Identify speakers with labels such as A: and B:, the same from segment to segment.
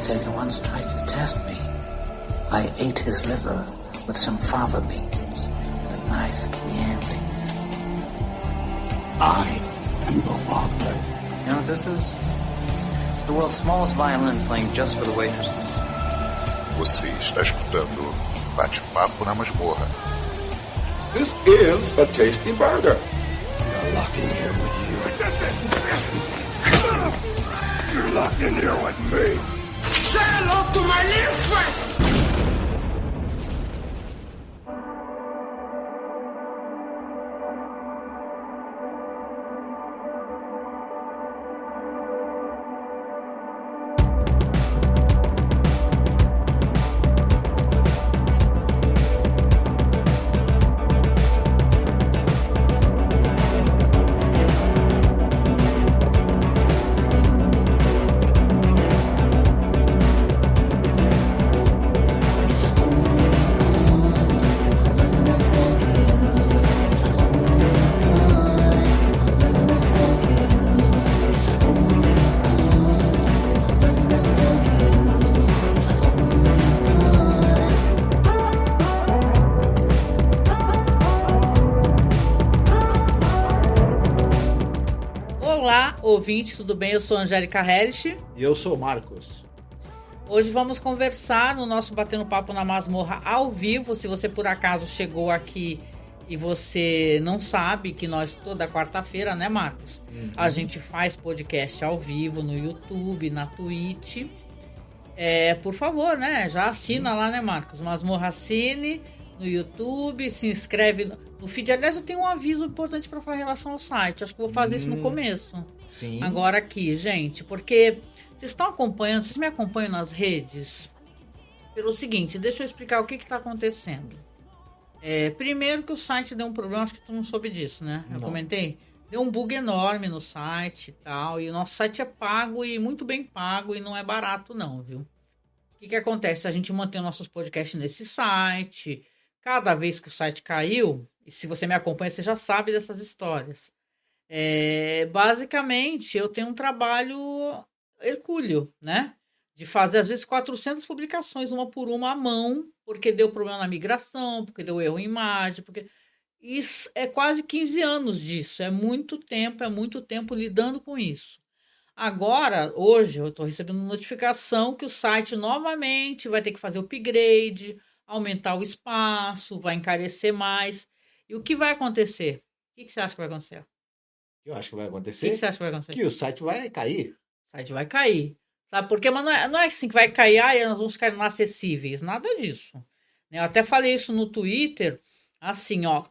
A: undertaker once tried to test me. I ate his liver with some fava beans and a nice Chianti.
B: I am your father.
C: You know what this is? It's the world's smallest violin playing just for the waitresses.
D: Você está escutando Bate-Papo na Masmorra.
B: This is a tasty burger.
E: You're locked in here with you.
B: You're locked in here with me.
F: Say hello to my little friend.
G: Ouvintes, tudo bem? Eu sou a Angélica Hellish.
H: E eu sou o Marcos.
G: Hoje vamos conversar no nosso Batendo Papo na Masmorra ao vivo. Se você por acaso chegou aqui e você não sabe que nós toda quarta-feira, né, Marcos? A gente faz podcast ao vivo no YouTube, na Twitch. Por favor, né? Já assina lá, né, Marcos? Masmorra Cine no YouTube, se inscreve no feed. Aliás, eu tenho um aviso importante para falar em relação ao site. Acho que vou fazer isso no começo.
H: Sim.
G: Agora aqui, gente, porque vocês estão acompanhando, vocês me acompanham nas redes? Pelo seguinte, deixa eu explicar o que está acontecendo. Primeiro que o site deu um problema, acho que tu não soube disso, né? Eu comentei. Deu um bug enorme no site e tal, e o nosso site é pago e muito bem pago e não é barato não, viu? O que acontece? A gente mantém nossos podcasts nesse site. Cada vez que o site caiu, e se você me acompanha, você já sabe dessas histórias. Basicamente, eu tenho um trabalho hercúleo, né? De fazer, às vezes, 400 publicações, uma por uma, à mão, porque deu problema na migração, porque deu erro em imagem, porque... Isso é quase 15 anos disso, é muito tempo lidando com isso. Agora, hoje, eu estou recebendo notificação que o site novamente vai ter que fazer upgrade, aumentar o espaço, vai encarecer mais. E o que vai acontecer? O que você acha que vai acontecer?
H: Eu acho que vai acontecer.
G: O que você acha que vai acontecer?
H: Que o site vai cair.
G: O site vai cair. Sabe por quê? Mas não é assim que vai cair, nós vamos ficar inacessíveis. Nada disso. Eu até falei isso no Twitter, assim, ó.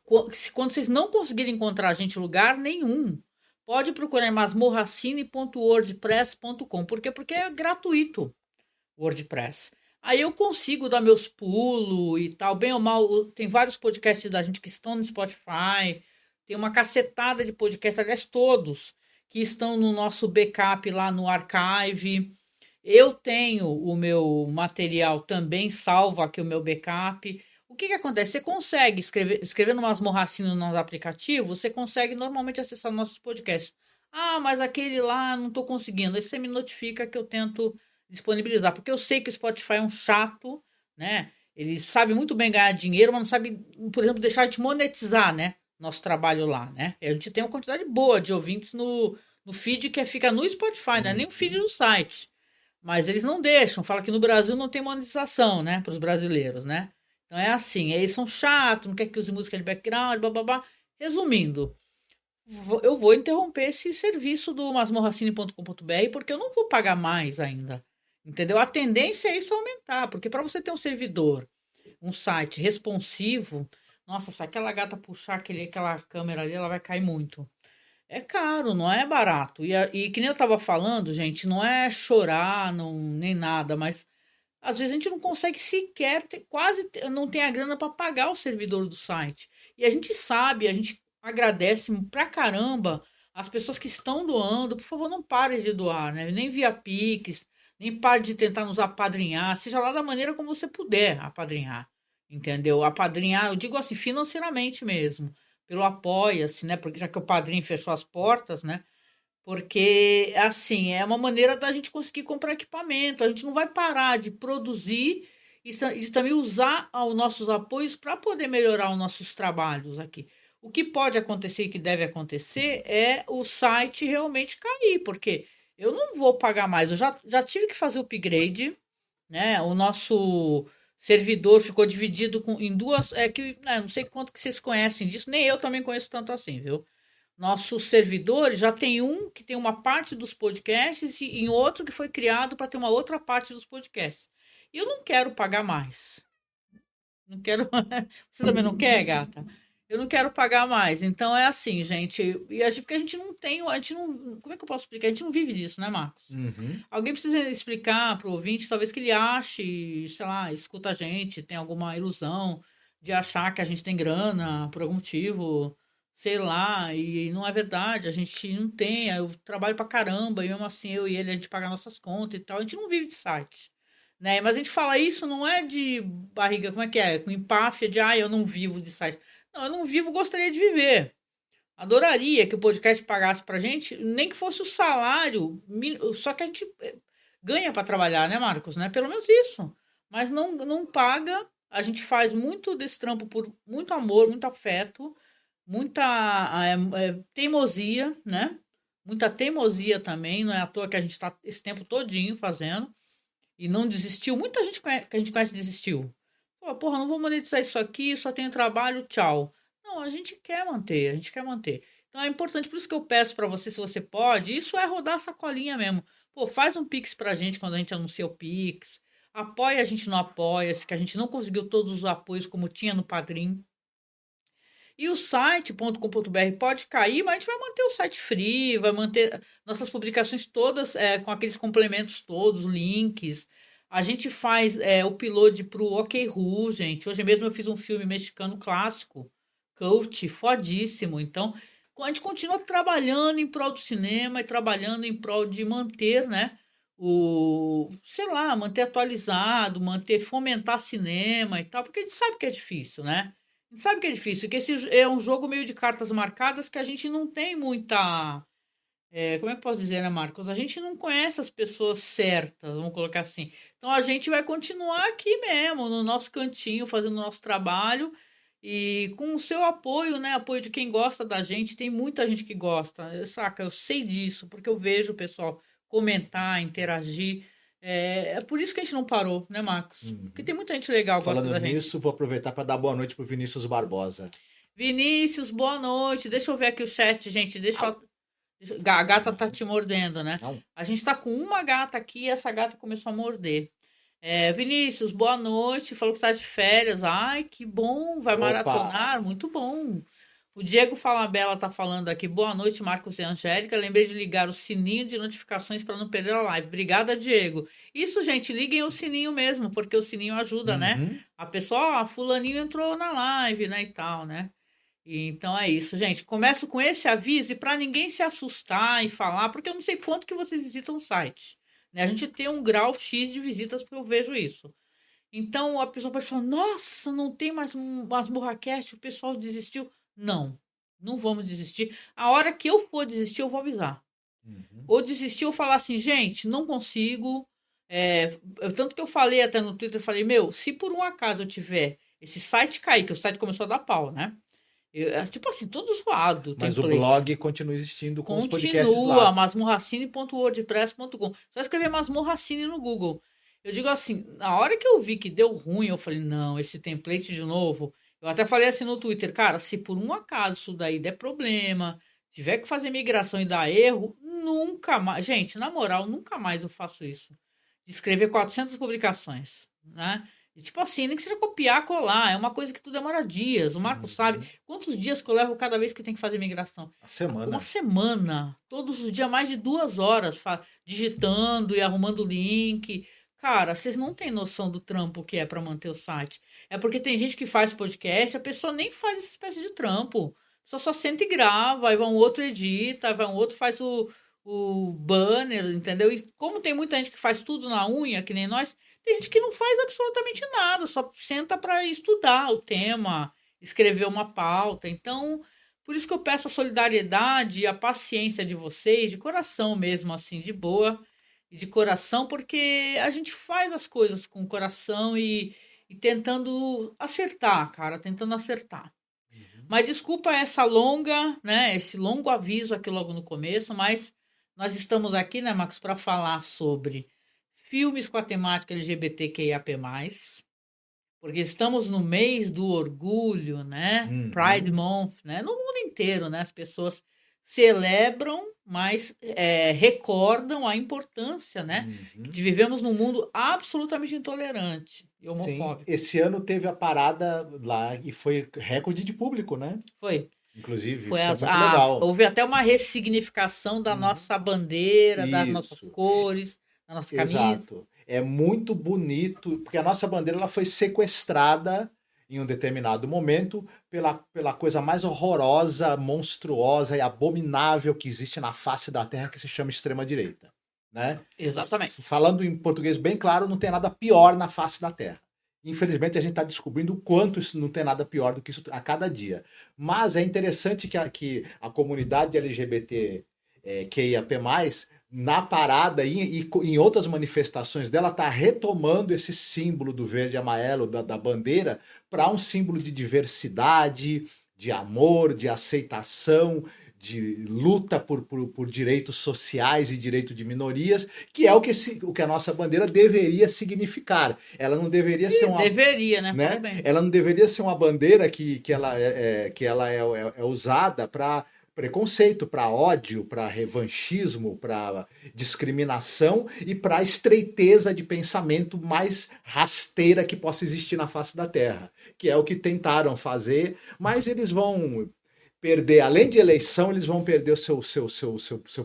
G: Quando vocês não conseguirem encontrar a gente em lugar nenhum, pode procurar em masmorracine.wordpress.com. Por quê? Porque é gratuito o WordPress. Aí eu consigo dar meus pulos e tal, bem ou mal. Tem vários podcasts da gente que estão no Spotify. Tem uma cacetada de podcasts, aliás, todos, que estão no nosso backup lá no Archive. Eu tenho o meu material também salvo aqui, o meu backup. O que acontece? Você consegue escrever no Masmorra Cine no nosso aplicativo, você consegue normalmente acessar nossos podcasts. Ah, mas aquele lá não estou conseguindo. Aí você me notifica que eu tento disponibilizar, porque eu sei que o Spotify é um chato, né? Ele sabe muito bem ganhar dinheiro, mas não sabe, por exemplo, deixar de monetizar, né? Nosso trabalho lá, né? A gente tem uma quantidade boa de ouvintes no feed que fica no Spotify, não é nem o feed do site. Mas eles não deixam, fala que no Brasil não tem monetização, né? Para os brasileiros, né? Então é assim, eles são chatos, não quer que use música de background, blá. Resumindo, eu vou interromper esse serviço do masmorracine.com.br porque eu não vou pagar mais ainda. Entendeu? A tendência é isso aumentar, porque para você ter um servidor, um site responsivo, nossa, se aquela gata puxar aquela câmera ali, ela vai cair muito. É caro, não é barato. E que nem eu estava falando, gente, não é chorar, nem nada, mas às vezes a gente não consegue sequer, não tem a grana para pagar o servidor do site. E a gente sabe, a gente agradece pra caramba as pessoas que estão doando. Por favor, não parem de doar, né? Nem via Pix, nem pare de tentar nos apadrinhar, seja lá da maneira como você puder apadrinhar, entendeu? Apadrinhar, eu digo assim, financeiramente mesmo, pelo Apoia-se, né? Porque já que o padrinho fechou as portas, né? Porque, assim, é uma maneira da gente conseguir comprar equipamento. A gente não vai parar de produzir e também usar os nossos apoios para poder melhorar os nossos trabalhos aqui. O que pode acontecer e que deve acontecer é o site realmente cair, porque eu não vou pagar mais. Eu já tive que fazer o upgrade, né? O nosso servidor ficou dividido em duas. Não sei quanto que vocês conhecem disso, nem eu também conheço tanto assim, viu? Nossos servidores já tem um que tem uma parte dos podcasts e em outro que foi criado para ter uma outra parte dos podcasts. E eu não quero pagar mais. Não quero. Você também não quer, gata? Eu não quero pagar mais. Então é assim, gente. Porque a gente não tem. A gente não. Como é que eu posso explicar? A gente não vive disso, né, Marcos?
H: Uhum.
G: Alguém precisa explicar para o ouvinte, talvez que ele ache, sei lá, escuta a gente, tem alguma ilusão de achar que a gente tem grana por algum motivo, sei lá, e não é verdade, a gente não tem, eu trabalho pra caramba, e mesmo assim eu e ele, a gente paga nossas contas e tal, a gente não vive de site, né? Mas a gente fala isso não é de barriga, como é que é? Com empáfia de, eu não vivo de site. Não, eu não vivo, gostaria de viver. Adoraria que o podcast pagasse pra gente, nem que fosse o salário, só que a gente ganha para trabalhar, né, Marcos? Né? Pelo menos isso. Mas não paga. A gente faz muito desse trampo por muito amor, muito afeto, muita teimosia, né? Muita teimosia também. Não é à toa que a gente está esse tempo todinho fazendo e não desistiu. Muita gente que a gente conhece desistiu. Porra, não vou monetizar isso aqui, só tenho trabalho, tchau. Não, a gente quer manter, a gente quer manter. Então é importante, por isso que eu peço para você, se você pode, isso é rodar a sacolinha mesmo. Pô, faz um Pix pra gente quando a gente anuncia o Pix. Apoia a gente no Apoia-se, que a gente não conseguiu todos os apoios como tinha no Padrim. E o site.com.br pode cair, mas a gente vai manter o site free, vai manter nossas publicações todas com aqueles complementos todos, links. A gente faz o upload pro OkRu, gente. Hoje mesmo eu fiz um filme mexicano clássico, cult, fodíssimo. Então, a gente continua trabalhando em prol do cinema e trabalhando em prol de manter, né? Sei lá, manter atualizado, fomentar cinema e tal, porque a gente sabe que é difícil, né? A gente sabe que é difícil, que esse é um jogo meio de cartas marcadas que a gente não tem muita. Como é que eu posso dizer, né, Marcos? A gente não conhece as pessoas certas, vamos colocar assim. Então a gente vai continuar aqui mesmo, no nosso cantinho, fazendo o nosso trabalho. E com o seu apoio, né? Apoio de quem gosta da gente, tem muita gente que gosta, saca? Eu sei disso, porque eu vejo o pessoal comentar, interagir. É por isso que a gente não parou, né, Marcos? Porque tem muita gente legal que gosta da gente.
H: Falando nisso, vou aproveitar para dar boa noite pro Vinícius Barbosa.
G: Vinícius, boa noite. Deixa eu ver aqui o chat, gente. A gata tá te mordendo, né?
H: Não.
G: A gente tá com uma gata aqui e essa gata começou a morder. Vinícius, boa noite. Falou que tá de férias. Ai, que bom. Vai maratonar. Muito bom. O Diego Falabella tá falando aqui. Boa noite, Marcos e Angélica. Lembrei de ligar o sininho de notificações para não perder a live. Obrigada, Diego. Isso, gente, liguem o sininho mesmo, porque o sininho ajuda, né? A pessoa, fulaninho entrou na live, né, e tal, né? Então é isso, gente. Começo com esse aviso e para ninguém se assustar e falar, porque eu não sei quanto que vocês visitam o site. Né? A gente tem um grau X de visitas, porque eu vejo isso. Então a pessoa pode falar, nossa, não tem mais MasmorraCast, o pessoal desistiu. Não vamos desistir. A hora que eu for desistir, eu vou avisar. Ou desistir, eu falar assim, gente, não consigo. Tanto que eu falei até no Twitter, eu falei, se por um acaso eu tiver esse site cair, que o site começou a dar pau, né? Tipo assim, todo zoado.
H: Mas
G: template.
H: o blog continua existindo com os podcasts lá.
G: Continua, masmorracine.wordpress.com. Só escrever Masmorracine no Google. Eu digo assim, na hora que eu vi que deu ruim, eu falei, não, esse template de novo. Eu até falei assim no Twitter, cara, se por um acaso isso daí der problema, tiver que fazer migração e dar erro, nunca mais. Gente, na moral, nunca mais eu faço isso. De escrever 400 publicações, né? E, tipo assim, nem que seja copiar, colar. É uma coisa que tu demora dias. O Marco sabe quantos dias que eu levo cada vez que tem que fazer migração. Uma semana. Todos os dias, mais de 2 horas, digitando e arrumando o link. Cara, vocês não têm noção do trampo que é para manter o site. É porque tem gente que faz podcast, a pessoa nem faz essa espécie de trampo. A pessoa só senta e grava, aí vai um outro edita, vai um outro faz o banner, entendeu? E como tem muita gente que faz tudo na unha, que nem nós, tem gente que não faz absolutamente nada, só senta para estudar o tema, escrever uma pauta. Então, Por isso que eu peço a solidariedade e a paciência de vocês, de coração mesmo, assim, de boa e de coração, porque a gente faz as coisas com o coração e tentando acertar, cara, tentando acertar. Mas desculpa essa longa, né, esse longo aviso aqui logo no começo, mas nós estamos aqui, né, Marcos, para falar sobre filmes com a temática LGBTQIAP+, porque estamos no mês do orgulho, né? Pride Month, né? No mundo inteiro, né? As pessoas celebram, mas recordam a importância, né? De vivemos num mundo absolutamente intolerante e homofóbico.
H: Sim. Esse ano teve a parada lá e foi recorde de público, né?
G: Foi.
H: Inclusive,
G: Foi
H: isso é muito legal.
G: Houve até uma ressignificação da nossa bandeira, das nossas cores, da nossa camisa.
H: Exato. É muito bonito, porque a nossa bandeira ela foi sequestrada em um determinado momento pela coisa mais horrorosa, monstruosa e abominável que existe na face da Terra, que se chama extrema-direita. Né?
G: Exatamente.
H: Falando em português bem claro, não tem nada pior na face da Terra. Infelizmente, a gente está descobrindo o quanto isso não tem nada pior do que isso a cada dia. Mas é interessante que a comunidade LGBT QIAP+, na parada e em outras manifestações dela, está retomando esse símbolo do verde e amarelo da bandeira para um símbolo de diversidade, de amor, de aceitação, de luta por direitos sociais e direito de minorias, que é o que a nossa bandeira deveria significar. Ela não deveria ser uma...
G: Deveria, né?
H: Ela não deveria ser uma bandeira que ela é usada para preconceito, para ódio, para revanchismo, para discriminação e para estreiteza de pensamento mais rasteira que possa existir na face da Terra, que é o que tentaram fazer, mas eles vão perder, além de eleição, eles vão perder o seu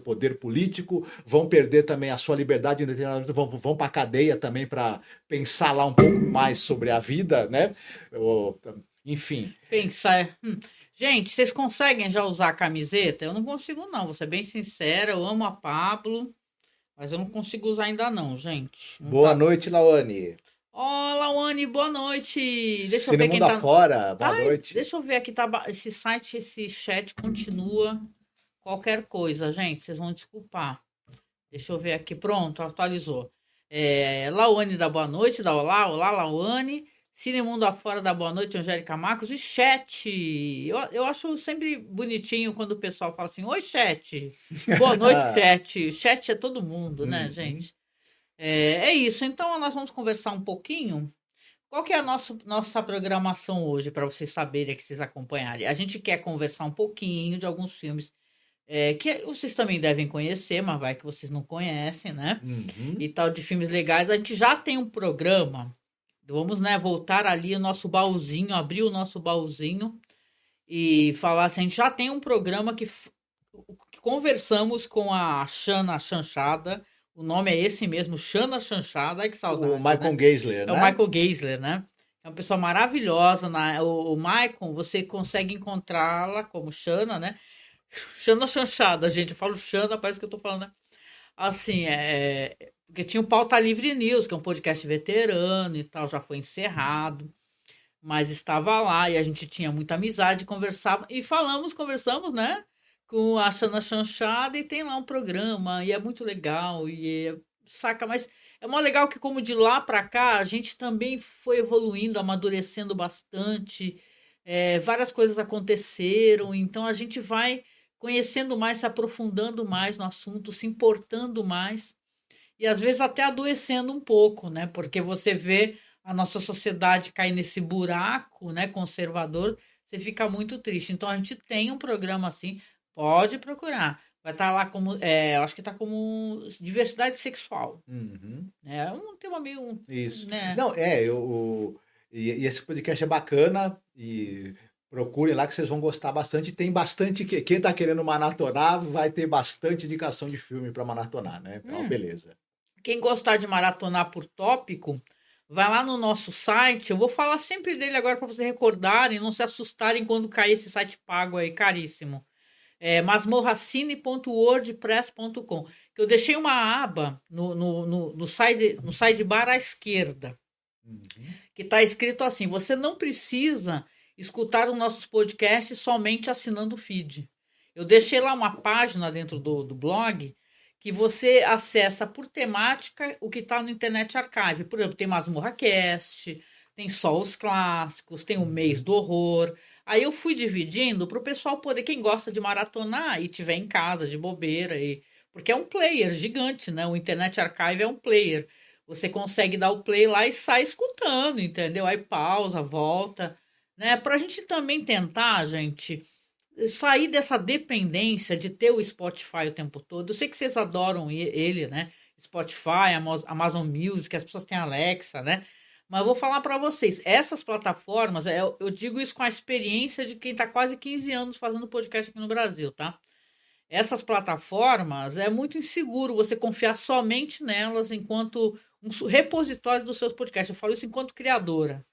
H: poder político, vão perder também a sua liberdade, vão para a cadeia também para pensar lá um pouco mais sobre a vida, né? Enfim.
G: Pensar. Gente, vocês conseguem já usar a camiseta? Eu não consigo, não. Vou ser bem sincera. Eu amo a Pablo, mas eu não consigo usar ainda, não, gente.
H: Boa noite, Lawane.
G: Lawane, boa noite.
H: Deixa eu ver quem tá fora. Boa noite.
G: Deixa eu ver aqui, esse site, esse chat continua qualquer coisa, gente. Vocês vão desculpar. Deixa eu ver aqui. Pronto, atualizou. Lawane da boa noite, da olá, Lawane. Cinemundo afora da boa noite, Angélica Marcos. E chat. Eu acho sempre bonitinho quando o pessoal fala assim: oi, chat. Boa noite, chat. Chat é todo mundo, né, gente? É isso. Então, nós vamos conversar um pouquinho. Qual que é a nossa programação hoje, para vocês saberem, que vocês acompanharem? A gente quer conversar um pouquinho de alguns filmes que vocês também devem conhecer, mas vai que vocês não conhecem, né? E tal, de filmes legais. A gente já tem um programa. Vamos, né, voltar ali o nosso baúzinho, abrir o nosso baúzinho e falar assim, a gente já tem um programa que conversamos com a Xana Chanchada, o nome é esse mesmo, Xana Chanchada, que saudade.
H: O Michael, né? Geisler, né?
G: É o Michael Geisler, né? É uma pessoa maravilhosa, né? O Michael, você consegue encontrá-la como Xana, né? Xana Chanchada, gente, eu falo Xana, parece que eu tô falando, né? Assim, porque tinha o Pauta Livre News, que é um podcast veterano e tal, já foi encerrado, mas estava lá e a gente tinha muita amizade, conversava e conversamos, né, com a Xana Chanchada e tem lá um programa e é muito legal saca, mas é mó legal que como de lá para cá a gente também foi evoluindo, amadurecendo bastante, várias coisas aconteceram, então a gente vai conhecendo mais, se aprofundando mais no assunto, se importando mais e às vezes até adoecendo um pouco, né? Porque você vê a nossa sociedade cair nesse buraco, né, conservador, você fica muito triste. Então a gente tem um programa assim, pode procurar. Vai estar lá como, eu acho que está como diversidade sexual. É um tema meio...
H: Isso.
G: Né?
H: Não, e esse podcast é bacana e... Procurem lá que vocês vão gostar bastante. Tem bastante... Quem tá querendo maratonar vai ter bastante indicação de filme para maratonar, né? Então, beleza.
G: Quem gostar de maratonar por tópico, vai lá no nosso site. Eu vou falar sempre dele agora para vocês recordarem, não se assustarem quando cair esse site pago aí, caríssimo. masmorracine.wordpress.com. Que eu deixei uma aba no sidebar à esquerda. Que tá escrito assim, você não precisa... escutar os nossos podcasts somente assinando o feed. Eu deixei lá uma página dentro do blog que você acessa por temática o que está no Internet Archive. Por exemplo, tem Masmorra Cast, tem só os clássicos, tem o Mês do Horror. Aí eu fui dividindo para o pessoal poder, quem gosta de maratonar e tiver em casa de bobeira, porque é um player gigante, né? O Internet Archive é um player. Você consegue dar o play lá e sai escutando, entendeu? Aí pausa, volta, né? Para a gente também tentar, gente, sair dessa dependência de ter o Spotify o tempo todo. Eu sei que vocês adoram ele, né? Spotify, Amazon Music, as pessoas têm Alexa, né? Mas eu vou falar para vocês, essas plataformas, eu digo isso com a experiência de quem está quase 15 anos fazendo podcast aqui no Brasil, tá? Essas plataformas é muito inseguro você confiar somente nelas enquanto um repositório dos seus podcasts. Eu falo isso enquanto criadora.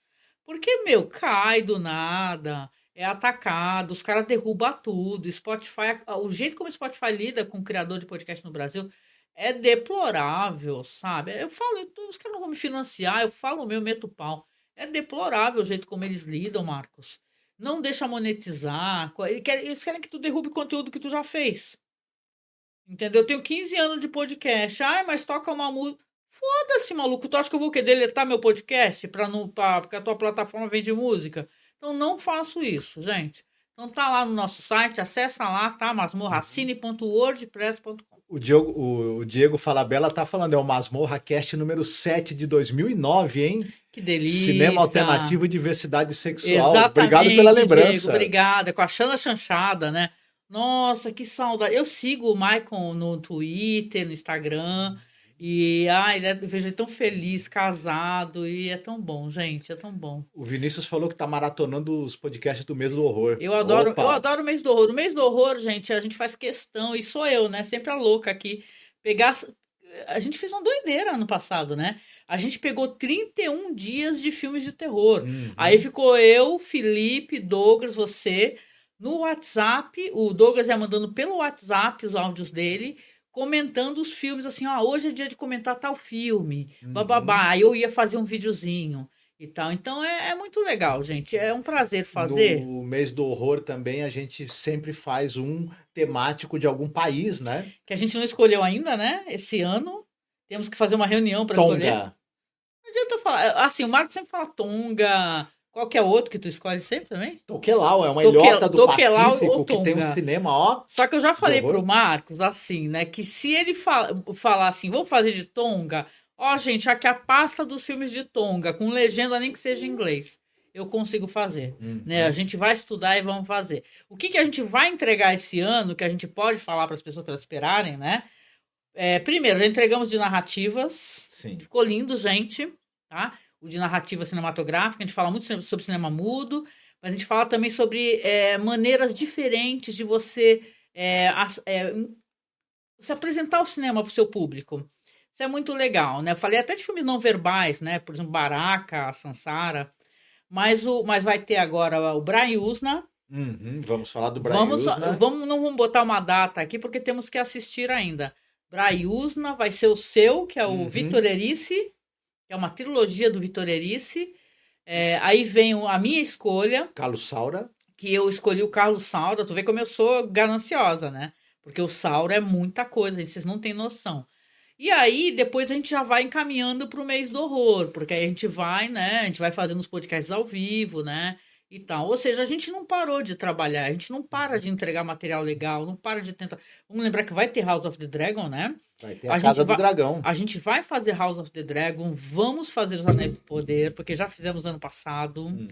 G: Porque, cai do nada, é atacado, os caras derrubam tudo. Spotify, o jeito como o Spotify lida com o criador de podcast no Brasil é deplorável, sabe? Eu falo, os caras não vão me financiar, eu falo o meu, meto o pau. É deplorável o jeito como eles lidam, Marcos. Não deixa monetizar. Eles querem que tu derrube o conteúdo que tu já fez. Entendeu? Eu tenho 15 anos de podcast. Ai, mas toca uma música. Foda-se, maluco. Tu acha que eu vou deletar meu podcast porque a tua plataforma vende música? Então não faço isso, gente. Então tá lá no nosso site, acessa lá, tá? masmorracine.wordpress.com.
H: O Diego Falabella tá falando, é o Masmorra Cast número 7 de 2009, hein?
G: Que delícia.
H: Cinema alternativo e diversidade sexual.
G: Exatamente,
H: obrigado pela lembrança.
G: Diego, obrigada. Com a Xana Chanchada, né? Nossa, que saudade. Eu sigo o Maicon no Twitter, no Instagram. E eu vejo ele tão feliz, casado. E é tão bom, gente. É tão bom.
H: O Vinícius falou que tá maratonando os podcasts do Mês do Horror.
G: Eu adoro o Mês do Horror. O Mês do Horror, gente, a gente faz questão. E sou eu, né? Sempre a louca aqui. A gente fez uma doideira ano passado, né? A gente pegou 31 dias de filmes de terror. Aí ficou eu, Felipe, Douglas, você, no WhatsApp. O Douglas ia mandando pelo WhatsApp os áudios dele, comentando os filmes, assim, hoje é dia de comentar tal filme, bababá. Aí eu ia fazer um videozinho e tal. Então é muito legal, gente. É um prazer fazer.
H: No Mês do Horror também a gente sempre faz um temático de algum país, né?
G: Que a gente não escolheu ainda, né? Esse ano. Temos que fazer uma reunião para escolher. Não adianta eu falar. Assim, o Marcos sempre fala Tonga. Qual que é outro que tu escolhe sempre também?
H: Tokelau, é uma ilhota do Pacífico que tem um cinema,
G: Só que eu já falei pro Marcos, assim, né, que se ele falar assim, vamos fazer de Tonga, gente, aqui a pasta dos filmes de Tonga, com legenda nem que seja em inglês, eu consigo fazer, né? A gente vai estudar e vamos fazer. O que a gente vai entregar esse ano, que a gente pode falar para as pessoas para elas esperarem, né? Primeiro, já entregamos de narrativas.
H: Sim.
G: Ficou lindo, gente, tá? O de narrativa cinematográfica, a gente fala muito sobre cinema mudo, mas a gente fala também sobre maneiras diferentes de você apresentar o cinema para o seu público. Isso é muito legal, né? Eu falei até de filmes não verbais, né? Por exemplo, Baraka, Sansara, mas vai ter agora o Brian Usna.
H: Vamos falar do Brian Usna.
G: Não vamos botar uma data aqui, porque temos que assistir ainda. Brian Usna vai ser o seu, que é o Vitor Erice, que é uma trilogia do Vitor Erice. Aí vem a minha escolha.
H: Carlos Saura.
G: Que eu escolhi o Carlos Saura. Tu vê como eu sou gananciosa, né? Porque o Saura é muita coisa, vocês não têm noção. E aí, depois a gente já vai encaminhando para o Mês do Horror, porque aí a gente vai, né? A gente vai fazendo os podcasts ao vivo, né? E tal. Ou seja, a gente não parou de trabalhar, a gente não para de entregar material legal, não para de tentar... Vamos lembrar que vai ter House of the Dragon, né?
H: Vai ter a Casa do Dragão.
G: A gente vai fazer House of the Dragon, vamos fazer os Anéis do Poder, porque já fizemos ano passado.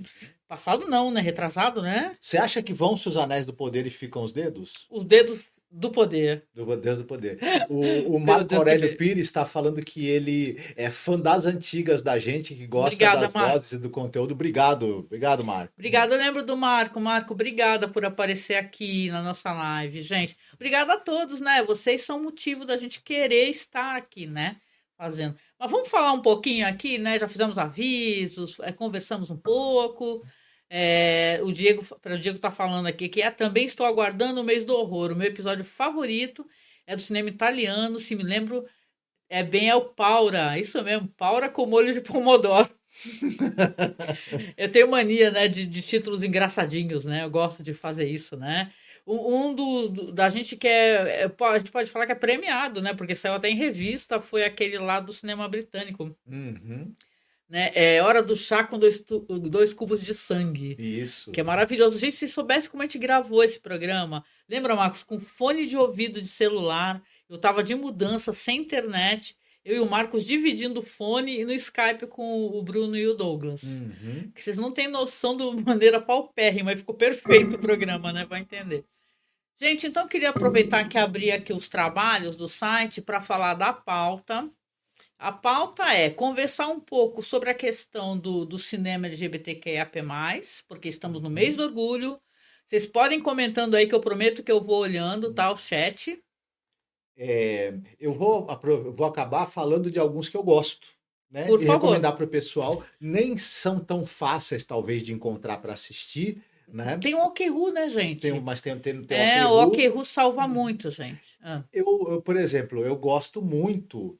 G: Passado não, né? Retrasado, né?
H: Você acha que vão-se os Anéis do Poder e ficam os dedos?
G: Os dedos do poder.
H: Deus do poder. O Marco Aurélio Pires está falando que ele é fã das antigas da gente, que gosta das vozes e do conteúdo. Obrigado, Marco.
G: Obrigado, eu lembro do Marco. Marco, obrigada por aparecer aqui na nossa live, gente. Obrigada a todos, né? Vocês são motivo da gente querer estar aqui, né? Fazendo. Mas vamos falar um pouquinho aqui, né? Já fizemos avisos, conversamos um pouco. O Diego tá falando aqui que também estou aguardando o Mês do Horror. O meu episódio favorito é do cinema italiano, se me lembro, é o Paura, isso mesmo, Paura com molho de pomodoro. Eu tenho mania, né, de títulos engraçadinhos, né? Eu gosto de fazer isso, né? Da gente que a gente pode falar que é premiado, né? Porque saiu até em revista, foi aquele lá do cinema britânico.
H: Uhum.
G: Né? É Hora do Chá com 2 cubos de sangue.
H: Isso.
G: Que é maravilhoso. Gente, se soubesse como a gente gravou esse programa, lembra, Marcos, com fone de ouvido de celular, eu tava de mudança, sem internet, eu e o Marcos dividindo o fone e no Skype com o Bruno e o Douglas.
H: Uhum.
G: Que vocês não têm noção de maneira paupérrima, mas ficou perfeito o programa, né? Vai entender. Gente, então eu queria aproveitar que abri aqui os trabalhos do site para falar da pauta. A pauta é conversar um pouco sobre a questão do cinema LGBTQIAP+, porque estamos no mês do orgulho. Vocês podem ir comentando aí que eu prometo que eu vou olhando, tá? O chat.
H: Eu vou acabar falando de alguns que eu gosto, né?
G: Por
H: e
G: favor.
H: recomendar para o pessoal. Nem são tão fáceis, talvez, de encontrar para assistir, né?
G: Tem o Okeru, né, gente?
H: Mas tem
G: o Okeru salva muito, gente.
H: Eu, por exemplo, eu gosto muito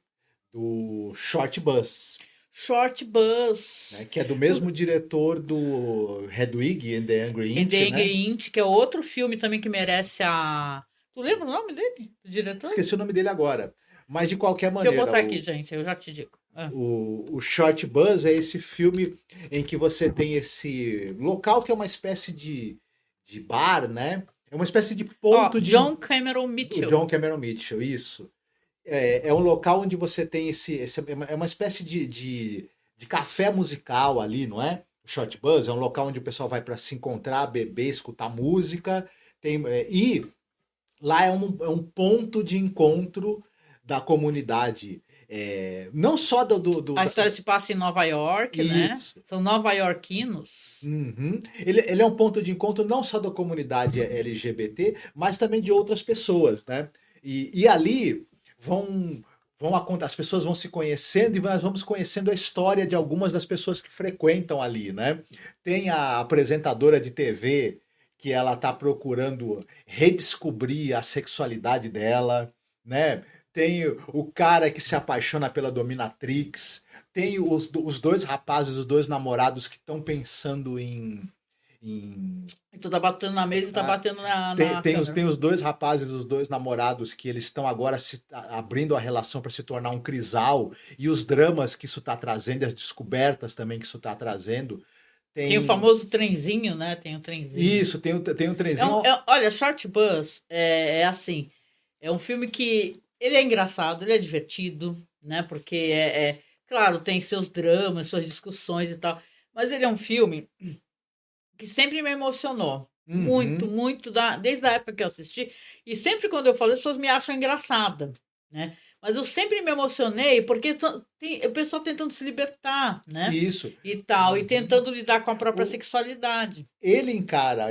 H: do Short Bus.
G: Short Bus.
H: Né, que é do mesmo diretor do Hedwig and the Angry Inch,
G: The Angry Inch, que é outro filme também que merece a... Tu lembra o nome dele? Do diretor?
H: Esqueci o nome dele agora. Mas de qualquer
G: Deixa eu
H: maneira...
G: botar aqui, gente, eu já te digo.
H: O Short Bus é esse filme em que você tem esse local que é uma espécie de bar, né? É uma espécie de ponto de...
G: John Cameron Mitchell.
H: John Cameron Mitchell, isso. É um local onde você tem é uma espécie de café musical ali, não é? O Short Bus é um local onde o pessoal vai para se encontrar, beber, escutar música. E lá é um ponto de encontro da comunidade. Não só
G: A história se passa em Nova York, né? São nova-iorquinos.
H: Uhum. Ele é um ponto de encontro não só da comunidade LGBT, mas também de outras pessoas, né? E ali as pessoas vão se conhecendo e nós vamos conhecendo a história de algumas das pessoas que frequentam ali, né? Tem a apresentadora de TV que ela está procurando redescobrir a sexualidade dela, né? Tem o cara que se apaixona pela dominatrix, tem os 2 rapazes, os 2 namorados que estão pensando em...
G: Tu tá batendo na mesa e tá batendo na
H: tem os 2 rapazes, os 2 namorados que eles estão agora abrindo a relação para se tornar um trisal, e os dramas que isso está trazendo, as descobertas também que isso está trazendo.
G: Tem o famoso trenzinho, né? Tem o trenzinho.
H: Isso, tem um trenzinho.
G: Olha, Short Bus é assim, é um filme que ele é engraçado, ele é divertido, né? Porque claro, tem seus dramas, suas discussões e tal, mas ele é um filme que sempre me emocionou.
H: Uhum.
G: Muito, muito, desde a época que eu assisti. E sempre quando eu falo, as pessoas me acham engraçada, né? Mas eu sempre me emocionei porque tem o pessoal tentando se libertar, né?
H: Isso.
G: E tal, e tentando lidar com a própria sexualidade.
H: Ele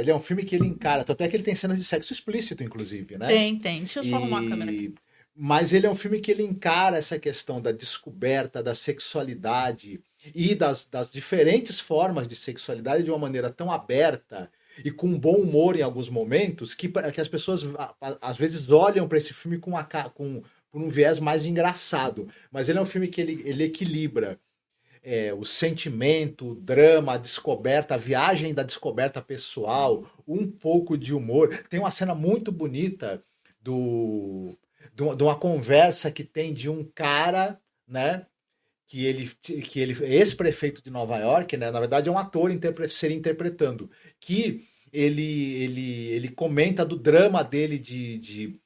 H: é um filme que ele encara, até que ele tem cenas de sexo explícito, inclusive, né?
G: Tem. Deixa eu só arrumar a câmera aqui.
H: Mas ele é um filme que ele encara essa questão da descoberta, da sexualidade e das diferentes formas de sexualidade de uma maneira tão aberta e com bom humor em alguns momentos que as pessoas às vezes olham para esse filme por um viés mais engraçado. Mas ele é um filme que ele equilibra o sentimento, o drama, a descoberta, a viagem da descoberta pessoal, um pouco de humor. Tem uma cena muito bonita de uma conversa que tem de um cara, né? Que ele é ex-prefeito de Nova York, né? Na verdade é um ator seria interpretando, que ele comenta do drama dele de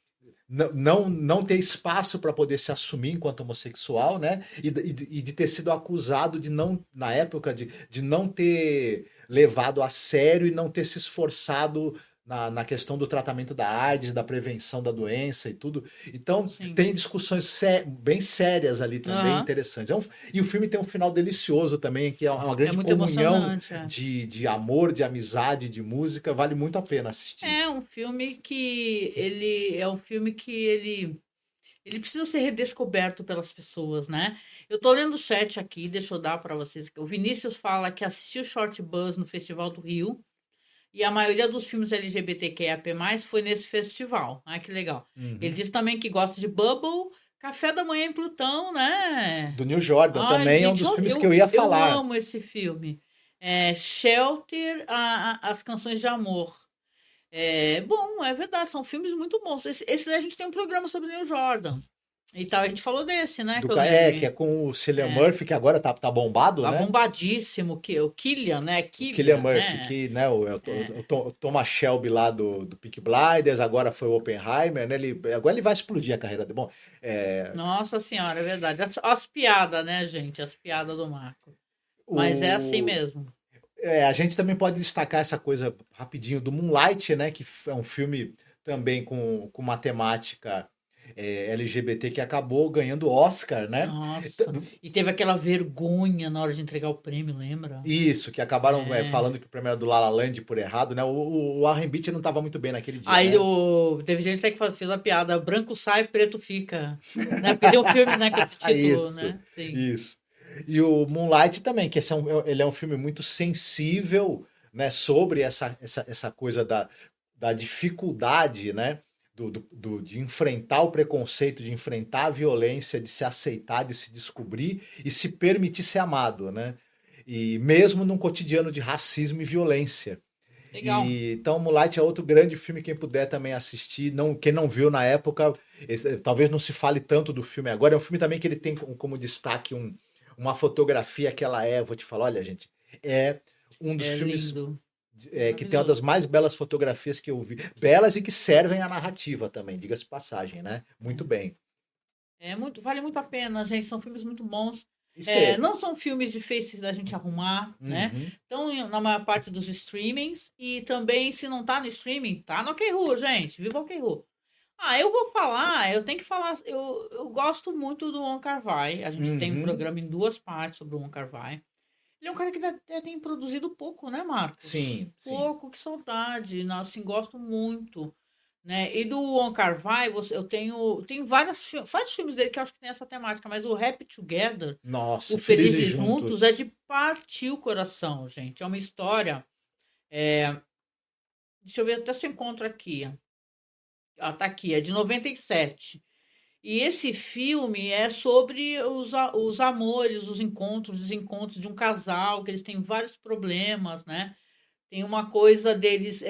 H: não ter espaço para poder se assumir enquanto homossexual, né? E de ter sido acusado na época de não ter levado a sério e não ter se esforçado na questão do tratamento da AIDS, da prevenção da doença e tudo. Então, sim, tem discussões bem sérias ali também, interessantes. E o filme tem um final delicioso também, que é uma grande comunhão de amor, de amizade, de música. Vale muito a pena assistir.
G: É um filme que ele precisa ser redescoberto pelas pessoas, né? Eu tô lendo o chat aqui, deixa eu dar para vocês. O Vinícius fala que assistiu Short Bus no Festival do Rio. E a maioria dos filmes LGBTQIAP+, foi nesse festival. Ah, que legal. Uhum. Ele diz também que gosta de Bubble, Café da Manhã em Plutão, né?
H: Do Neil Jordan,
G: Ai,
H: também é um
G: gente,
H: dos filmes que eu ia falar.
G: Eu amo esse filme. Shelter, as canções de amor. Bom, é verdade, são filmes muito bons. Esse daí a gente tem um programa sobre Neil Jordan. E tal, a gente falou desse, né?
H: Que é com o Cillian Murphy, que agora tá bombado,
G: tá
H: né?
G: Bombadíssimo, o Cillian, né?
H: Cillian Murphy, né? Que, né, o Thomas Shelby lá do Peaky Blinders, agora foi o Oppenheimer, né? Agora ele vai explodir a carreira dele. Bom,
G: Nossa Senhora, é verdade. As piadas, né, gente? As piadas do Marco. Mas é assim mesmo.
H: A gente também pode destacar essa coisa rapidinho do Moonlight, né? Que é um filme também com uma temática LGBT que acabou ganhando Oscar, né?
G: Nossa. E teve aquela vergonha na hora de entregar o prêmio, lembra?
H: Isso, que acabaram falando que o prêmio era do La La Land por errado, né? O Warren Beatty não estava muito bem naquele dia.
G: Aí
H: né?
G: Teve gente até que fez a piada, branco sai, preto fica. Né? Porque tem um filme, né, com esse título,
H: isso,
G: né? Sim.
H: Isso. E o Moonlight também, que ele é um filme muito sensível, né? Sobre essa coisa da dificuldade, né? De enfrentar o preconceito, de enfrentar a violência, de se aceitar, de se descobrir e se permitir ser amado, né? E mesmo num cotidiano de racismo e violência.
G: Legal.
H: Então, Moonlight é outro grande filme, quem puder também assistir. Quem não viu na época, talvez não se fale tanto do filme agora. É um filme também que ele tem como destaque uma fotografia que vou te falar, olha, gente, é um dos filmes...
G: Lindo.
H: Que tem uma das mais belas fotografias que eu vi. Belas e que servem à narrativa também, diga-se passagem, né? Muito bem.
G: Vale muito a pena, gente. São filmes muito bons. Não são filmes difíceis da gente arrumar, né? Então, na maior parte dos streamings. E também, se não tá no streaming, tá no OK-Ru, gente. Viva o OK-Ru. Eu vou falar, eu tenho que falar. Eu gosto muito do Wong Kar-wai. A gente tem um programa em 2 partes sobre o Wong Kar-wai. Ele é um cara que tem produzido pouco, né, Marcos?
H: Sim.
G: Pouco, que saudade. Assim, gosto muito. Né? E do Wong Kar-wai, eu tenho vários filmes dele que eu acho que tem essa temática, mas o Happy Together,
H: Nossa,
G: o Felizes Juntos, é de partir o coração, gente. É uma história... Deixa eu ver até se eu encontro aqui. Tá aqui, é de 97. E esse filme é sobre os amores, os encontros, desencontros de um casal, que eles têm vários problemas, né? Tem uma coisa deles,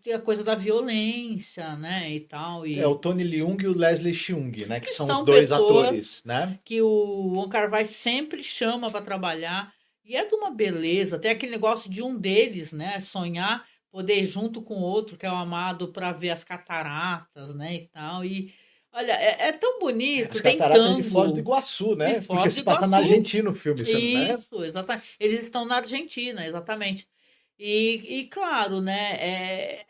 G: tem a coisa da violência, né, e tal. E...
H: o Tony Leung e o Leslie Cheung, né, que são os 2 atores, né?
G: Que o Wong Kar-wai sempre chama para trabalhar. E é de uma beleza, tem aquele negócio de um deles, né, sonhar, poder ir junto com o outro, que é o amado, para ver as cataratas, né, e tal. E... Olha, é tão bonito, tem tango. As
H: cataratas de Foz do Iguaçu, né? Porque se passa na Argentina o filme.
G: Isso, exatamente. Eles estão na Argentina, exatamente. E claro, né?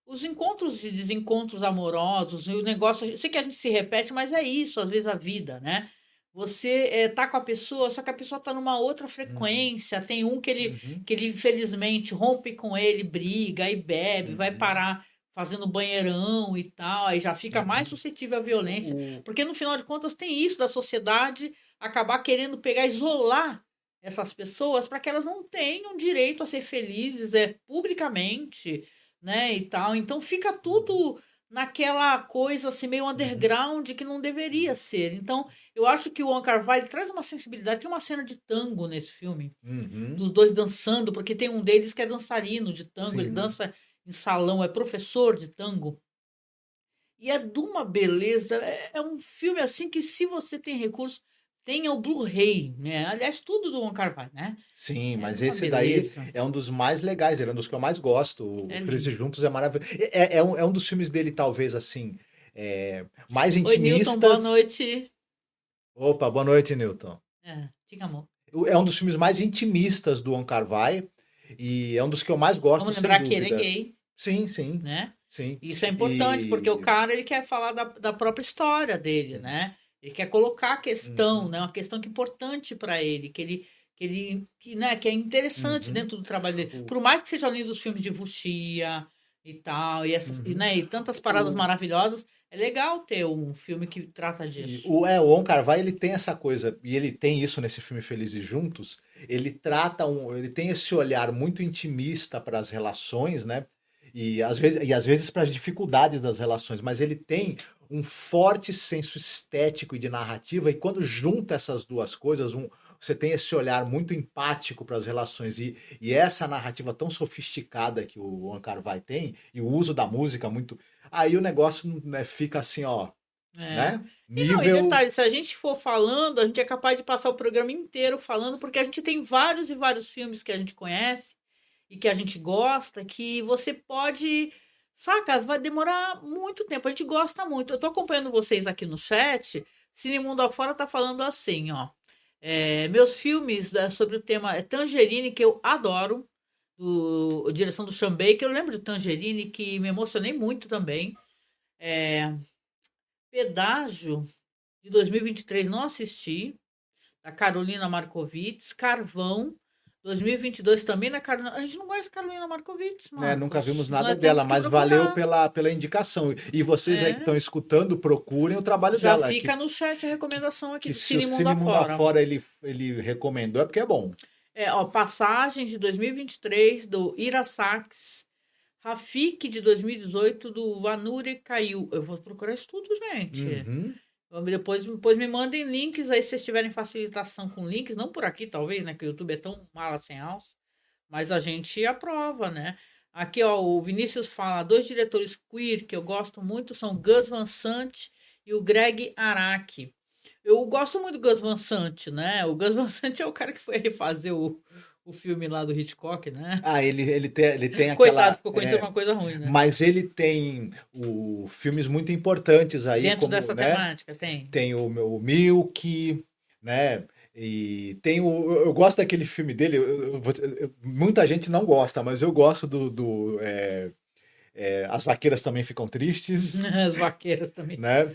G: Os encontros e desencontros amorosos, o negócio... Eu sei que a gente se repete, mas é isso, às vezes, a vida, né? Você tá com a pessoa, só que a pessoa tá numa outra frequência. Tem um que ele, infelizmente, rompe com ele, briga, aí bebe, vai parar... fazendo banheirão e tal, aí já fica mais suscetível à violência. Porque, no final de contas, tem isso da sociedade acabar querendo isolar essas pessoas para que elas não tenham direito a ser felizes publicamente, né, e tal. Então, fica tudo naquela coisa assim, meio underground que não deveria ser. Então, eu acho que o Wong Kar-wai traz uma sensibilidade. Tem uma cena de tango nesse filme, dos 2 dançando, porque tem um deles que é dançarino de tango, Sim. Ele dança... em salão, é professor de tango. E é de uma beleza. É um filme assim que, se você tem recurso, tenha o Blu-ray, né? Aliás, tudo do Wong Kar-wai, né?
H: Sim, mas esse daí é um dos mais legais, ele é um dos que eu mais gosto. O Felizes Juntos é maravilhoso. É um dos filmes dele, talvez, assim, mais intimistas.
G: Oi, Newton, boa noite.
H: Opa, boa noite, Newton.
G: Diga, amor.
H: É um dos filmes mais intimistas do Wong Kar-wai e é um dos que eu mais gosto,
G: Vamos lembrar que ele é gay.
H: Sim.
G: Né?
H: Sim.
G: Isso é importante, porque o cara ele quer falar da própria história dele, né? Ele quer colocar a questão, né? Uma questão que é importante para ele, que é interessante dentro do trabalho dele. Por mais que sejam lindos os filmes de Wuxia e tal, e tantas paradas maravilhosas, é legal ter um filme que trata disso.
H: O Wong Kar-wai, ele tem essa coisa, e ele tem isso nesse filme Felizes Juntos, ele tem esse olhar muito intimista para as relações, né? E às vezes para as dificuldades das relações, mas ele tem um forte senso estético e de narrativa, e quando junta essas duas coisas, você tem esse olhar muito empático para as relações, e essa narrativa tão sofisticada que o Wong Kar-wai tem, e o uso da música muito... Aí o negócio, né, fica assim, ó, né?
G: E não, e detalhe, se a gente for falando, a gente é capaz de passar o programa inteiro falando, porque a gente tem vários e vários filmes que a gente conhece e que a gente gosta, que você pode... Saca? Vai demorar muito tempo. A gente gosta muito. Eu tô acompanhando vocês aqui no chat. Cine Mundo Afora tá falando assim, ó. Meus filmes sobre o tema é Tangerine, que eu adoro. Direção do Sean Baker. Eu lembro de Tangerine, que me emocionei muito também. Pedágio, de 2023, não assisti. Da Carolina Markovits. Carvão, 2022 também na Carolina. A gente não conhece Carolina Markovits, mano.
H: Nunca vimos nada dela, mas valeu pela indicação. E vocês aí que estão escutando, procurem o trabalho dela.
G: Já fica no chat a recomendação aqui do
H: Cine
G: Mundo
H: Mundo
G: Afora.
H: Afora ele recomendou, é porque é bom.
G: Passagens de 2023 do Ira Sachs. Rafik de 2018 do Vanure Caiu. Eu vou procurar isso tudo, gente.
H: Uhum.
G: Depois me mandem links aí, se vocês tiverem facilitação com links, não por aqui talvez, né, que o YouTube é tão mala sem alça, mas a gente aprova, né? Aqui, ó, o Vinícius fala, 2 diretores queer que eu gosto muito são Gus Van Sant e o Greg Araki. Eu gosto muito do Gus Van Sant, né? O Gus Van Sant é o cara que foi refazer o filme lá do Hitchcock, né?
H: Ele tem
G: Coitado, ficou conhecido uma coisa ruim, né?
H: Mas ele tem filmes muito importantes aí.
G: Dentro dessa temática, tem.
H: Tem o Milk, né? E tem eu gosto daquele filme dele, muita gente não gosta, mas eu gosto As Vaqueiras Também Ficam Tristes.
G: As Vaqueiras também.
H: Né?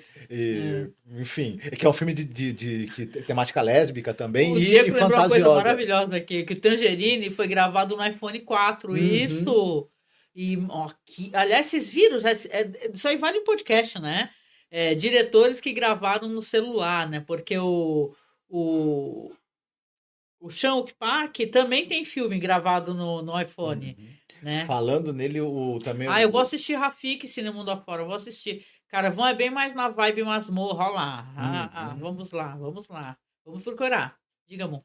H: Enfim, que é um filme de temática lésbica também
G: e fantasiosa. Uma coisa maravilhosa aqui, que o Tangerine foi gravado no iPhone 4. Uhum. Isso! E, aliás, vocês viram? Isso aí vale um podcast, né? Diretores que gravaram no celular, né? Porque o Chan Wook-park também tem filme gravado no iPhone.
H: Uhum.
G: Né?
H: Falando nele, também...
G: eu vou assistir Rafik, Cine Mundo Afora, eu vou assistir. Carvão é bem mais na vibe masmorra, olha lá. Vamos lá. Vamos procurar. Diga, amor.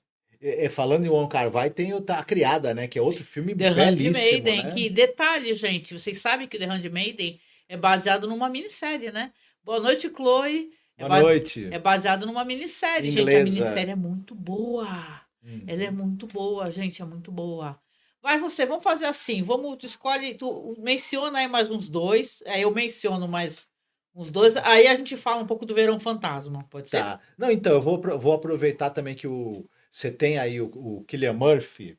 H: Falando em Wong Kar-wai, tem A Criada, né? Que é outro filme
G: The
H: belíssimo,
G: Handmaiden,
H: né?
G: Que detalhe, gente, vocês sabem que The Handmaiden é baseado numa minissérie, né? Boa noite, Chloe.
H: Boa noite.
G: É baseado numa minissérie,
H: inglesa.
G: Gente. A minissérie é muito boa. Ela é muito boa, gente, é muito boa. Vai você, vamos fazer assim, tu menciona aí mais uns 2, aí eu menciono mais uns 2, aí a gente fala um pouco do Verão Fantasma, pode ser?
H: Tá. Não, então, eu vou aproveitar também que você tem aí o Cillian Murphy,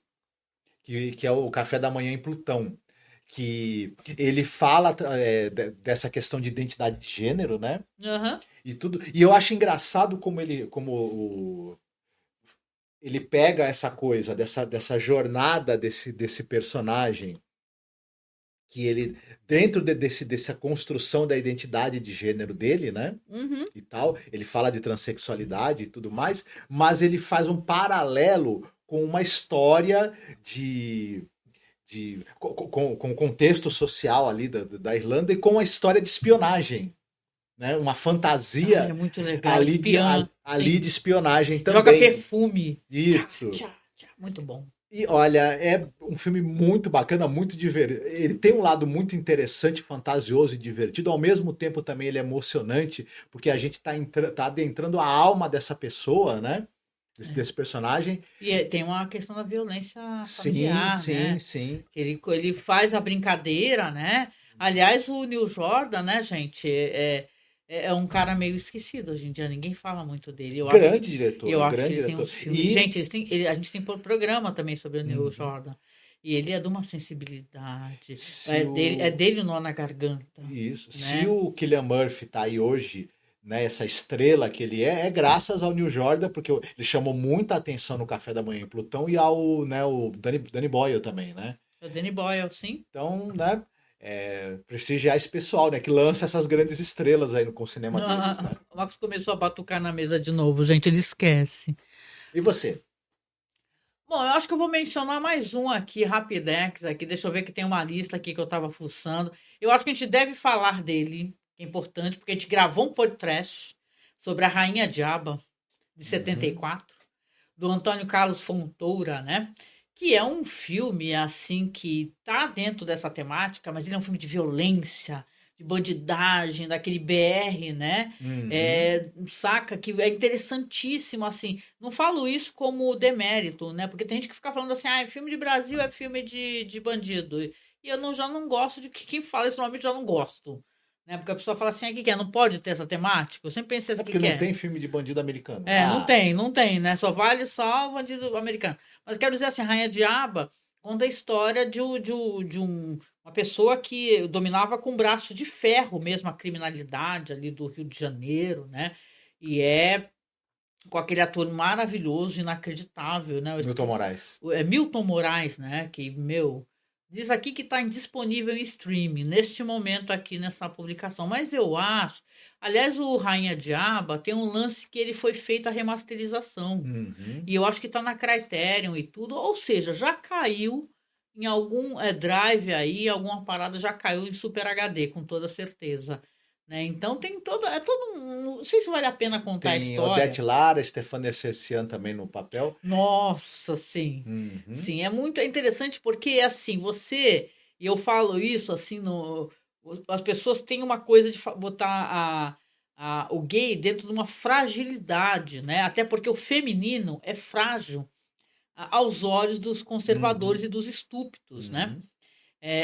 H: que é o Café da Manhã em Plutão, que ele fala dessa questão de identidade de gênero, né?
G: Uhum.
H: E tudo. E eu acho engraçado como ele pega essa coisa, dessa jornada desse personagem, que ele, dentro dessa construção da identidade de gênero dele, né?
G: Uhum.
H: E tal, ele fala de transexualidade e tudo mais, mas ele faz um paralelo com uma história com o contexto social ali da Irlanda e com a história de espionagem. Né? Uma fantasia
G: é muito legal.
H: ali de espionagem também.
G: Joga perfume.
H: Isso.
G: Muito bom.
H: E olha, é um filme muito bacana, muito divertido. Ele tem um lado muito interessante, fantasioso e divertido. Ao mesmo tempo também ele é emocionante, porque a gente tá adentrando a alma dessa pessoa, né? Desse personagem.
G: E tem uma questão da violência familiar, né?
H: Sim.
G: Ele faz a brincadeira, né? Aliás, o Neil Jordan, né, gente, é um cara meio esquecido hoje em dia, ninguém fala muito dele.
H: Grande diretor.
G: Eu acho que ele tem uns filmes. Gente, a gente tem programa também sobre o Neil Jordan. E ele é de uma sensibilidade. É dele o nó na garganta.
H: Isso.
G: Né?
H: Se o Cillian Murphy tá aí hoje, né, essa estrela que ele é graças ao Neil Jordan, porque ele chamou muita atenção no Café da Manhã em Plutão e ao o Danny Boyle também, né?
G: O Danny Boyle, sim.
H: Então, né? Prestigiar esse pessoal, né? Que lança essas grandes estrelas aí com o cinema deles, né?
G: O Marcos começou a batucar na mesa de novo, gente, ele esquece.
H: E você?
G: Bom, eu acho que eu vou mencionar mais um aqui, Rapidex, aqui. Deixa eu ver que tem uma lista aqui que eu tava fuçando. Eu acho que a gente deve falar dele, que é importante, porque a gente gravou um podcast sobre a Rainha Diaba, de 74, do Antônio Carlos Fontoura, né? Que é um filme, assim, que tá dentro dessa temática, mas ele é um filme de violência, de bandidagem, daquele BR, né? Saca? Que é interessantíssimo, assim. Não falo isso como demérito, né? Porque tem gente que fica falando assim, filme de Brasil é filme de bandido. E eu já não gosto de quem fala isso, normalmente já não gosto. Né? Porque a pessoa fala assim, que é? Não pode ter essa temática? Eu sempre pensei assim,
H: porque não tem filme de bandido americano.
G: Não tem, né? Só vale só o bandido americano. Mas quero dizer assim, Rainha Diaba conta a história de uma pessoa que dominava com braço de ferro mesmo a criminalidade ali do Rio de Janeiro, né? E com aquele ator maravilhoso, inacreditável, né?
H: Milton Moraes.
G: É Milton Moraes, né? Que, diz aqui que está indisponível em streaming, neste momento aqui nessa publicação. Mas eu acho... Aliás, o Rainha Diaba tem um lance que ele foi feito a remasterização. E eu acho que está na Criterion e tudo. Ou seja, já caiu em algum drive aí, alguma parada já caiu em Super HD, com toda certeza. Né? Então tem todo... não sei se vale a pena contar a história.
H: Tem Odete Lara, Stefania Cessian também no papel.
G: Nossa, sim. Sim, é muito interessante porque, assim, e eu falo isso, assim, as pessoas têm uma coisa de botar o gay dentro de uma fragilidade, né? Até porque o feminino é frágil aos olhos dos conservadores e dos estúpidos, né?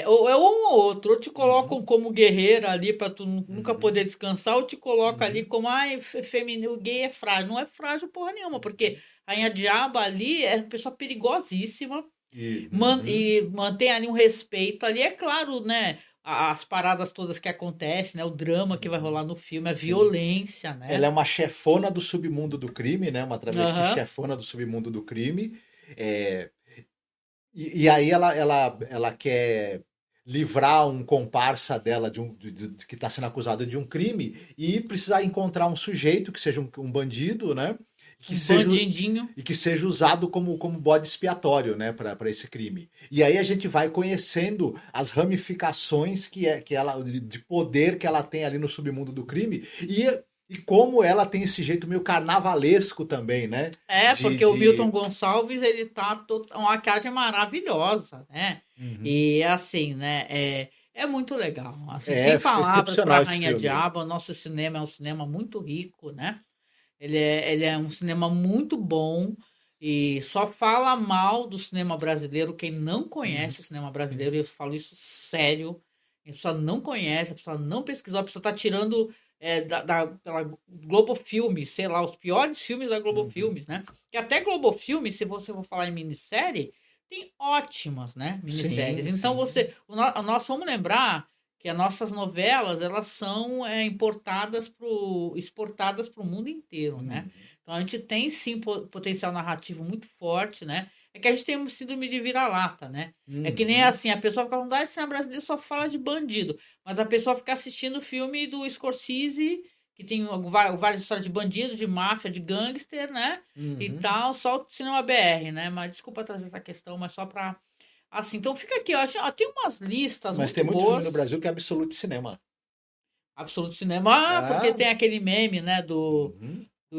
G: Ou é um ou outro, ou te colocam como guerreira ali para tu nunca poder descansar, ou te coloca ali como, feminino, o gay é frágil. Não é frágil porra nenhuma, porque a Rainha Diaba ali é uma pessoa perigosíssima e mantém ali um respeito ali, é claro, né? As paradas todas que acontecem, né? O drama que vai rolar no filme, a violência, né?
H: Ela é uma chefona do submundo do crime, né? Uma travesti chefona do submundo do crime. E aí ela quer livrar um comparsa dela que está sendo acusado de um crime e precisar encontrar um sujeito que seja um bandido, né?
G: Bandidinho.
H: E que seja usado como bode expiatório, né, para esse crime. E aí a gente vai conhecendo as ramificações que ela de poder que ela tem ali no submundo do crime e como ela tem esse jeito meio carnavalesco também, né?
G: Porque o Milton Gonçalves, ele tá uma maquiagem maravilhosa, né? E assim, né? É muito legal. Assim, sem palavras para Rainha Diaba, o nosso cinema é um cinema muito rico, né? Ele é um cinema muito bom e só fala mal do cinema brasileiro quem não conhece o cinema brasileiro. E eu falo isso sério. A pessoa não conhece, a pessoa não pesquisou, a pessoa está tirando pela Globo Filmes, sei lá, os piores filmes da Globo Filmes, né? Que até Globo Filmes, se você for falar em minissérie, tem ótimas, né? Minisséries. Então nós vamos lembrar que as nossas novelas, elas são exportadas para o mundo inteiro, né? Então a gente tem sim potencial narrativo muito forte, né? É que a gente tem um síndrome de vira-lata, né? É que nem assim, a pessoa fica com vontade de cinema brasileiro só fala de bandido, mas a pessoa fica assistindo o filme do Scorsese, que tem várias histórias de bandido, de máfia, de gangster, né? E tal, só o cinema BR, né? Mas desculpa trazer essa questão, mas só para... Assim, então fica aqui, tem umas listas
H: mas tem muito
G: boas.
H: filme no Brasil que é Absolute Cinema.
G: Absolute Cinema, porque tem aquele meme, né, do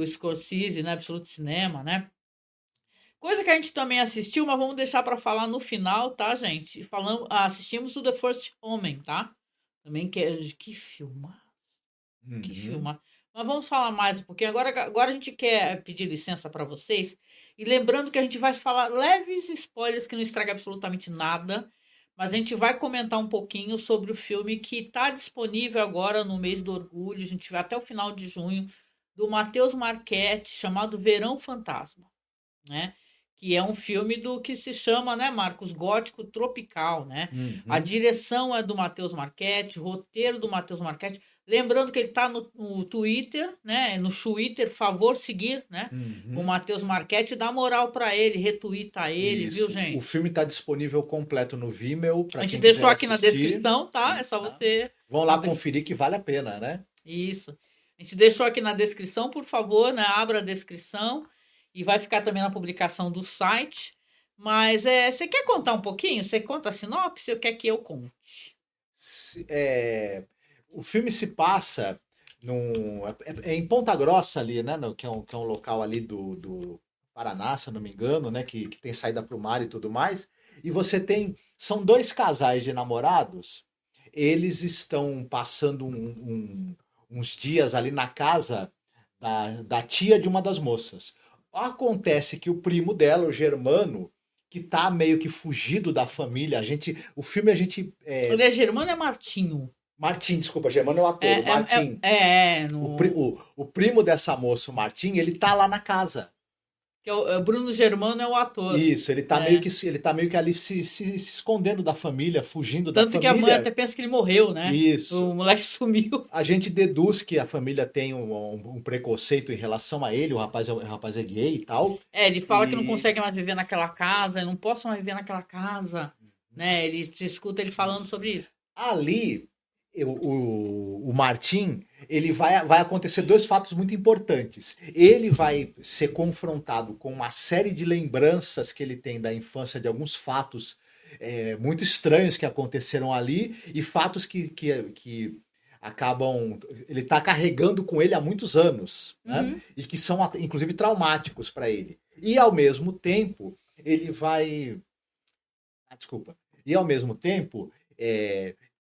G: Scorsese, né, Absolute Cinema, né? Coisa que a gente também assistiu, mas vamos deixar para falar no final, tá, gente? Assistimos o The First Homem, tá? Também que filmar. Que filmar. Mas vamos falar mais um pouquinho. Agora a gente quer pedir licença para vocês. E lembrando que a gente vai falar leves spoilers que não estraga absolutamente nada. Mas a gente vai comentar um pouquinho sobre o filme que está disponível agora no mês do orgulho. A gente vai até o final de junho, do Matheus Marchetti, chamado Verão Fantasma, né? Que é um filme do que se chama, né, Marcos, gótico tropical, né? A direção é do Matheus Marchetti, roteiro do Matheus Marchetti. Lembrando que ele está no Twitter, né? No Twitter, favor seguir, né? O Matheus Marchetti, dá moral para ele, retuita ele,
H: Isso.
G: viu, gente?
H: O filme está disponível completo no Vimeo.
G: A gente deixou aqui na descrição, tá? É só você...
H: Vão lá conferir que vale a pena, né?
G: Isso. A gente deixou aqui na descrição, por favor, né? Abra a descrição e vai ficar também na publicação do site. Mas você quer contar um pouquinho? Você conta a sinopse ou quer que eu conte?
H: O filme se passa em Ponta Grossa ali, né? Que é um local ali do Paraná, se eu não me engano, né? Que tem saída para o mar e tudo mais. E são dois casais de namorados. Eles estão passando uns dias ali na casa da tia de uma das moças. Acontece que o primo dela, o Germano, que tá meio que fugido da família. O filme a gente.
G: Ele é Germano, é Martinho.
H: Martim, desculpa, Germano é o ator, o Martim. O primo dessa moça, o Martim, ele tá lá na casa.
G: Que o Bruno Germano é o ator.
H: Isso, ele tá meio que ali se escondendo da família, fugindo da família.
G: Tanto que a mãe até pensa que ele morreu, né?
H: Isso.
G: O moleque sumiu.
H: A gente deduz que a família tem um preconceito em relação a ele, o rapaz é gay e tal.
G: Ele fala que não consegue mais viver naquela casa, eu não posso mais viver naquela casa, né? Ele escuta ele falando sobre isso.
H: Ali, o Martim, vai acontecer dois fatos muito importantes. Ele vai ser confrontado com uma série de lembranças que ele tem da infância, de alguns fatos muito estranhos que aconteceram ali, e fatos que acabam... Ele está carregando com ele há muitos anos, né? E que são, inclusive, traumáticos para ele. E, ao mesmo tempo, ele vai... E, ao mesmo tempo...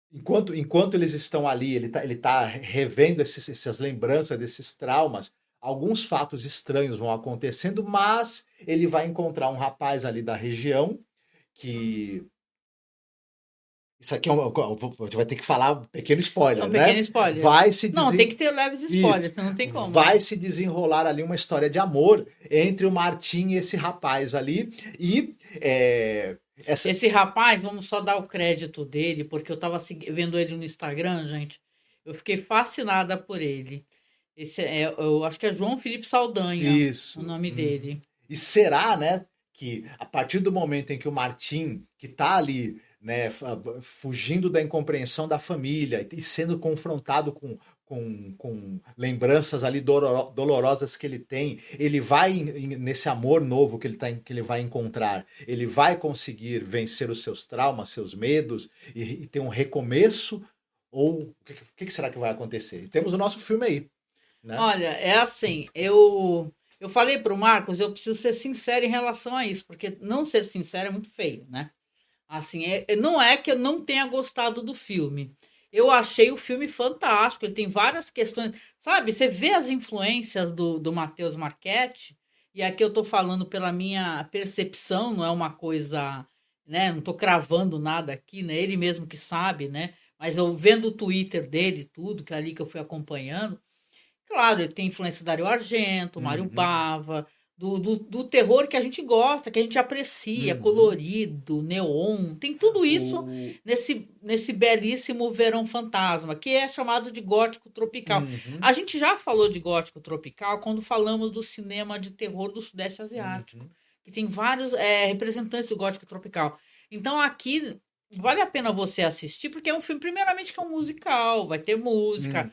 H: Enquanto eles estão ali, ele tá revendo essas lembranças, esses traumas, alguns fatos estranhos vão acontecendo, mas ele vai encontrar um rapaz ali da região que... Isso aqui a gente vai ter que falar um pequeno spoiler, né?
G: Pequeno spoiler. Não, tem que ter leves spoilers, não tem como.
H: Vai se desenrolar ali uma história de amor entre o Martim e esse rapaz ali, e...
G: Esse rapaz, vamos só dar o crédito dele, porque eu tava vendo ele no Instagram, gente. Eu fiquei fascinada por ele. Eu acho que é João Felipe Saldanha,
H: isso,
G: o nome dele.
H: E será, né, que a partir do momento em que o Martim, que tá ali, né, fugindo da incompreensão da família e sendo confrontado com lembranças ali dolorosas que ele tem, ele vai nesse amor novo que ele vai encontrar, ele vai conseguir vencer os seus traumas, seus medos e ter um recomeço, ou o que será que vai acontecer? E temos o nosso filme aí, né?
G: Olha, é assim, eu falei pro Marcos, eu preciso ser sincero em relação a isso, porque não ser sincero é muito feio, né? Assim, não é que eu não tenha gostado do filme. Eu achei o filme fantástico, ele tem várias questões, sabe? Você vê as influências do Matheus Marchetti, e aqui eu tô falando pela minha percepção, não é uma coisa, né? Não tô cravando nada aqui, né? Ele mesmo que sabe, né? Mas eu vendo o Twitter dele, tudo, que é ali que eu fui acompanhando, claro, ele tem influência do Dario Argento, Mário Bava, do terror que a gente gosta, que a gente aprecia, colorido, neon, tem tudo isso nesse belíssimo Verão Fantasma, que é chamado de gótico tropical. A gente já falou de gótico tropical quando falamos do cinema de terror do Sudeste Asiático, que tem vários representantes do gótico tropical. Então aqui vale a pena você assistir, porque é um filme, primeiramente, que é um musical, vai ter música,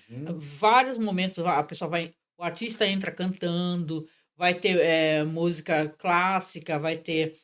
G: vários momentos o artista entra cantando, vai ter música clássica, vai ter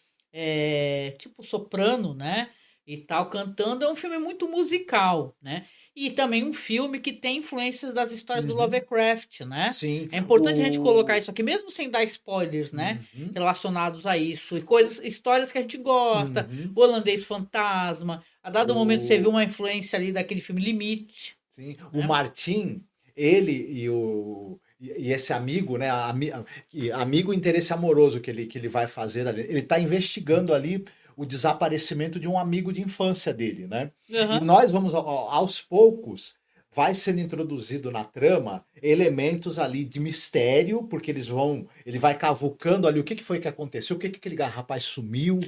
G: tipo soprano, né? E tal, cantando. É um filme muito musical, né? E também um filme que tem influências das histórias do Lovecraft, né?
H: Sim.
G: É importante a gente colocar isso aqui, mesmo sem dar spoilers, né? Relacionados a isso. E histórias que a gente gosta. O Holandês Fantasma. A dado momento você vê uma influência ali daquele filme Limite.
H: Sim. Né? O Martim, ele e esse amigo, né? Amigo interesse amoroso que ele vai fazer ali. Ele está investigando ali o desaparecimento de um amigo de infância dele, né? E nós vamos, aos poucos, vai sendo introduzido na trama elementos ali de mistério, porque ele vai cavucando ali o que foi que aconteceu, o que aquele rapaz sumiu.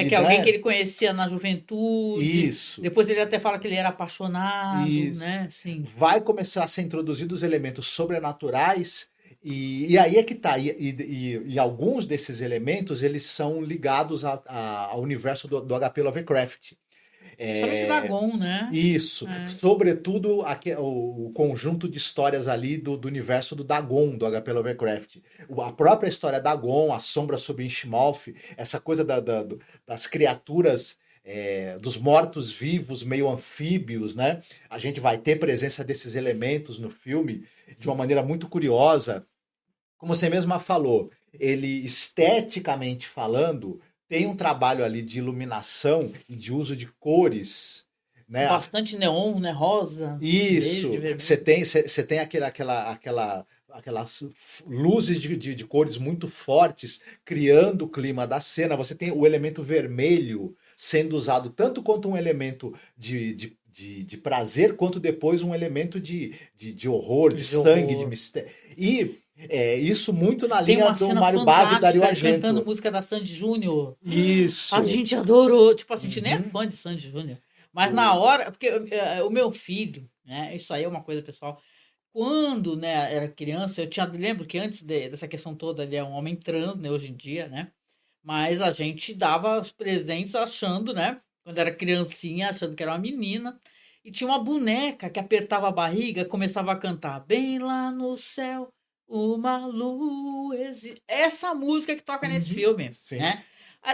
G: Que alguém que ele conhecia na juventude.
H: Isso.
G: Depois ele até fala que ele era apaixonado,
H: isso.
G: Né? Sim.
H: Vai começar a ser introduzidos elementos sobrenaturais e aí é que tá. E alguns desses elementos, eles são ligados ao universo do HP Lovecraft.
G: Principalmente Dagon, né?
H: Isso. Sobretudo o conjunto de histórias ali do universo do Dagon, do H.P. Lovecraft. A própria história Dagon, a sombra sobre Inchmouth, essa coisa das criaturas, dos mortos-vivos meio anfíbios, né? A gente vai ter presença desses elementos no filme de uma maneira muito curiosa. Como você mesma falou, ele, esteticamente falando, tem um trabalho ali de iluminação e de uso de cores, né?
G: Bastante neon, né? Rosa.
H: Isso.
G: Verde,
H: Você tem aquelas luzes de cores muito fortes, criando o clima da cena. Você tem o elemento vermelho sendo usado tanto quanto um elemento de prazer, quanto depois um elemento de horror, de sangue, de mistério. E isso muito na linha do Mário Bava e Dario Argento.
G: Cantando música da Sandy Júnior.
H: Isso.
G: A gente adorou. Tipo, a gente nem é fã de Sandy Júnior. Mas na hora... Porque o meu filho, né? Isso aí é uma coisa, pessoal. Quando, né, era criança, lembro que antes dessa questão toda, ele é um homem trans, né? Hoje em dia, né? Mas a gente dava os presentes achando, né? Quando era criancinha, achando que era uma menina. E tinha uma boneca que apertava a barriga, começava a cantar. Bem lá no céu... Uma luz. Essa música que toca nesse filme.
H: Sim.
G: Né?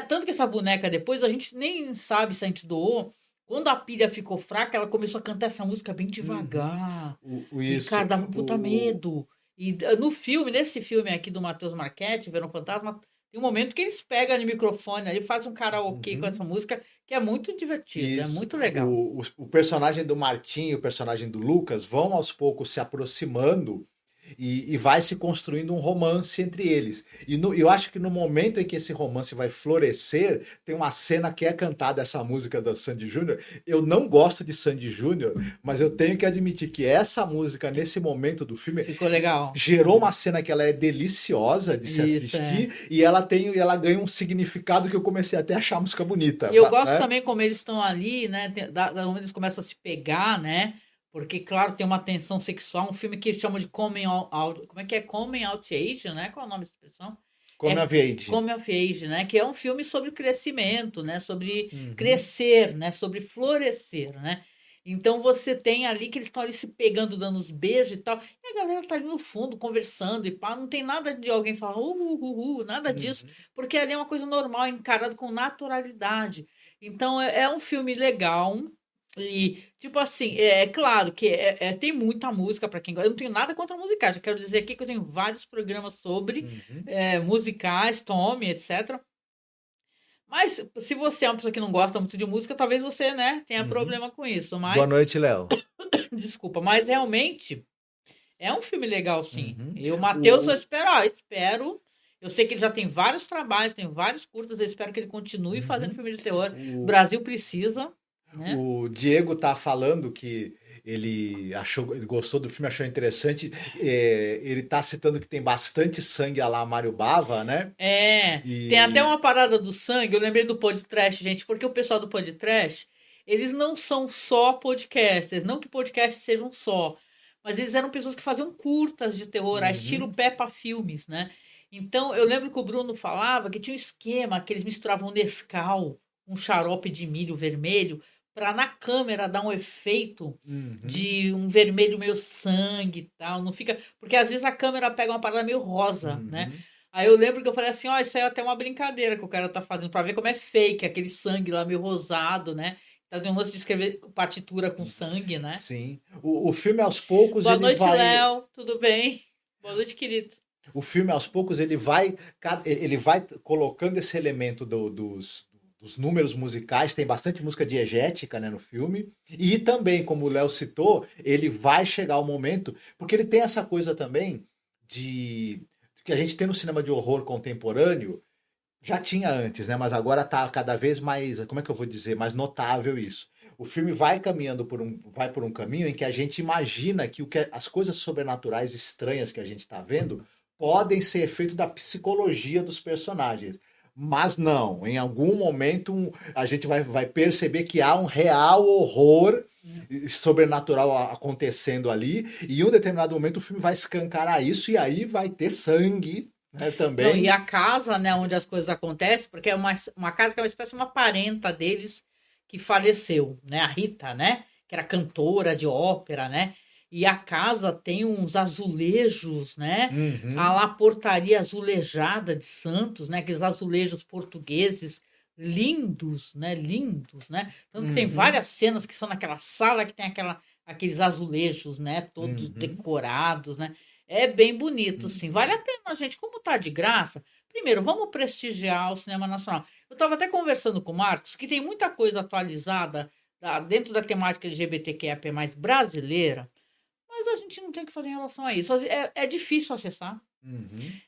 G: Tanto que essa boneca depois, a gente nem sabe se a gente doou. Quando a pilha ficou fraca, ela começou a cantar essa música bem devagar.
H: Isso.
G: E, cara, dava um puta medo. E no filme, nesse filme aqui do Matheus Marchetti, Verão Fantasma, tem um momento que eles pegam no microfone ali, fazem um karaokê com essa música, que é muito divertido, é muito legal.
H: O personagem do Martim e o personagem do Lucas vão aos poucos se aproximando e vai se construindo um romance entre eles. E eu acho que no momento em que esse romance vai florescer, tem uma cena que é cantada, essa música da Sandy Júnior. Eu não gosto de Sandy Júnior, mas eu tenho que admitir que essa música, nesse momento do filme,
G: ficou legal.
H: Gerou uma cena que ela é deliciosa de se assistir, e ela ganha um significado que eu comecei até a achar a música bonita.
G: E eu gosto também como eles estão ali, né? Onde eles começam a se pegar, né? Porque, claro, tem uma tensão sexual, um filme que chamam de Coming Out... Como é que é? Coming Out Age, né? Qual é o nome dessa expressão?
H: Coming of Age.
G: Coming of Age, né? Que é um filme sobre crescimento, né? Sobre crescer, né? Sobre florescer, né? Então, você tem ali que eles estão ali se pegando, dando os beijos e tal. E a galera tá ali no fundo, conversando e pá. Não tem nada de alguém falar nada disso. Porque ali é uma coisa normal, encarado com naturalidade. Então, é um filme legal. E, tipo assim, é claro que tem muita música para quem gosta. Eu não tenho nada contra musicais. Eu quero dizer aqui que eu tenho vários programas sobre musicais, Tommy, etc. Mas se você é uma pessoa que não gosta muito de música, talvez você, né, tenha problema com isso. Mas...
H: Boa noite, Léo.
G: Desculpa, mas realmente é um filme legal, sim. E o Matheus, eu espero. Eu sei que ele já tem vários trabalhos, tem vários curtas. Eu espero que ele continue fazendo filme de terror. O Brasil precisa. Né?
H: O Diego tá falando que ele gostou do filme, achou interessante. Ele tá citando que tem bastante sangue a lá Mário Bava, né?
G: Tem até uma parada do sangue. Eu lembrei do podcast, gente, porque o pessoal do podcast, eles não são só podcasters, não que podcasts sejam só, mas eles eram pessoas que faziam curtas de terror, a estilo Peppa Filmes, né? Então, eu lembro que o Bruno falava que tinha um esquema que eles misturavam Nescau, um xarope de milho vermelho, para na câmera dar um efeito de um vermelho meio sangue e tal. Não fica... Porque às vezes a câmera pega uma parada meio rosa, né? Aí eu lembro que eu falei assim, isso aí é até uma brincadeira que o cara tá fazendo para ver como é fake, aquele sangue lá meio rosado, né? Então tem um lance de escrever partitura com sangue, né?
H: Sim. O filme, aos poucos,
G: Boa noite, Léo. Tudo bem? Boa noite, querido.
H: O filme, aos poucos, ele vai colocando esse elemento dos números musicais. Tem bastante música diegética, né, no filme. E também, como o Léo citou, ele vai chegar ao momento... Porque ele tem essa coisa também que a gente tem no cinema de horror contemporâneo. Já tinha antes, né? Mas agora está cada vez mais... Como é que eu vou dizer? Mais notável isso. O filme vai caminhando por um caminho em que a gente imagina que as coisas sobrenaturais estranhas que a gente está vendo podem ser efeito da psicologia dos personagens. Mas não, em algum momento a gente vai perceber que há um real horror sobrenatural acontecendo ali, e em um determinado momento o filme vai escancarar isso, e aí vai ter sangue, né, também.
G: Não, e a casa, né, onde as coisas acontecem, porque é uma casa que é uma espécie de uma parenta deles, que faleceu, né? A Rita, né? Que era cantora de ópera, né? E a casa tem uns azulejos, né? A lá portaria azulejada de Santos, né? Aqueles azulejos portugueses lindos, né? Lindos, né? Tanto que tem várias cenas que são naquela sala que tem aqueles azulejos, né? Todos decorados, né? É bem bonito, sim. Vale a pena, gente. Como tá de graça, primeiro, vamos prestigiar o cinema nacional. Eu estava até conversando com o Marcos, que tem muita coisa atualizada dentro da temática LGBTQIA+, brasileira, mas a gente não tem o que fazer em relação a isso. É difícil acessar.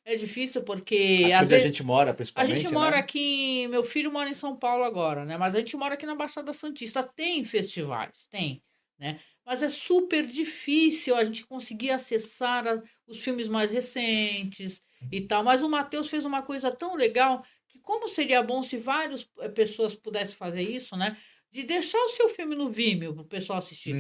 G: É difícil porque...
H: Aqui onde a gente mora, principalmente,
G: a gente mora aqui... Meu filho mora em São Paulo agora, né? Mas a gente mora aqui na Baixada Santista. Tem festivais, tem, né? Mas é super difícil a gente conseguir acessar os filmes mais recentes e tal. Mas o Matheus fez uma coisa tão legal que como seria bom se várias pessoas pudessem fazer isso, né? De deixar o seu filme no Vimeo para o pessoal assistir.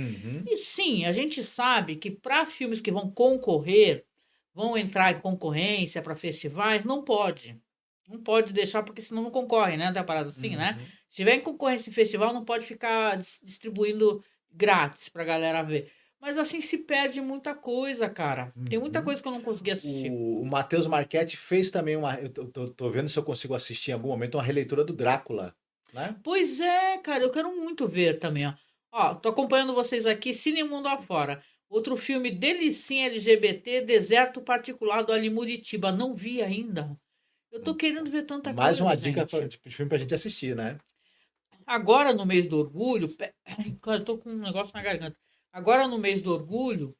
G: E sim, a gente sabe que para filmes que vão concorrer, vão entrar em concorrência para festivais, não pode. Não pode deixar, porque senão não concorre, né? Tem uma parada assim, né? Se tiver em concorrência em festival, não pode ficar distribuindo grátis pra galera ver. Mas assim se perde muita coisa, cara. Tem muita coisa que eu não consegui assistir.
H: O Matheus Marchetti fez também eu tô vendo se eu consigo assistir em algum momento uma releitura do Drácula, né?
G: Pois é, cara, eu quero muito ver também, ó. Ó, tô acompanhando vocês aqui, Cine Mundo Afora. Outro filme delicinha LGBT, Deserto Particular do Ali Muritiba. Não vi ainda. Eu tô querendo ver tanta coisa.
H: Mais uma dica de filme pra gente assistir, né?
G: Agora no mês do orgulho, eu tô com um negócio na garganta. Agora no mês do orgulho,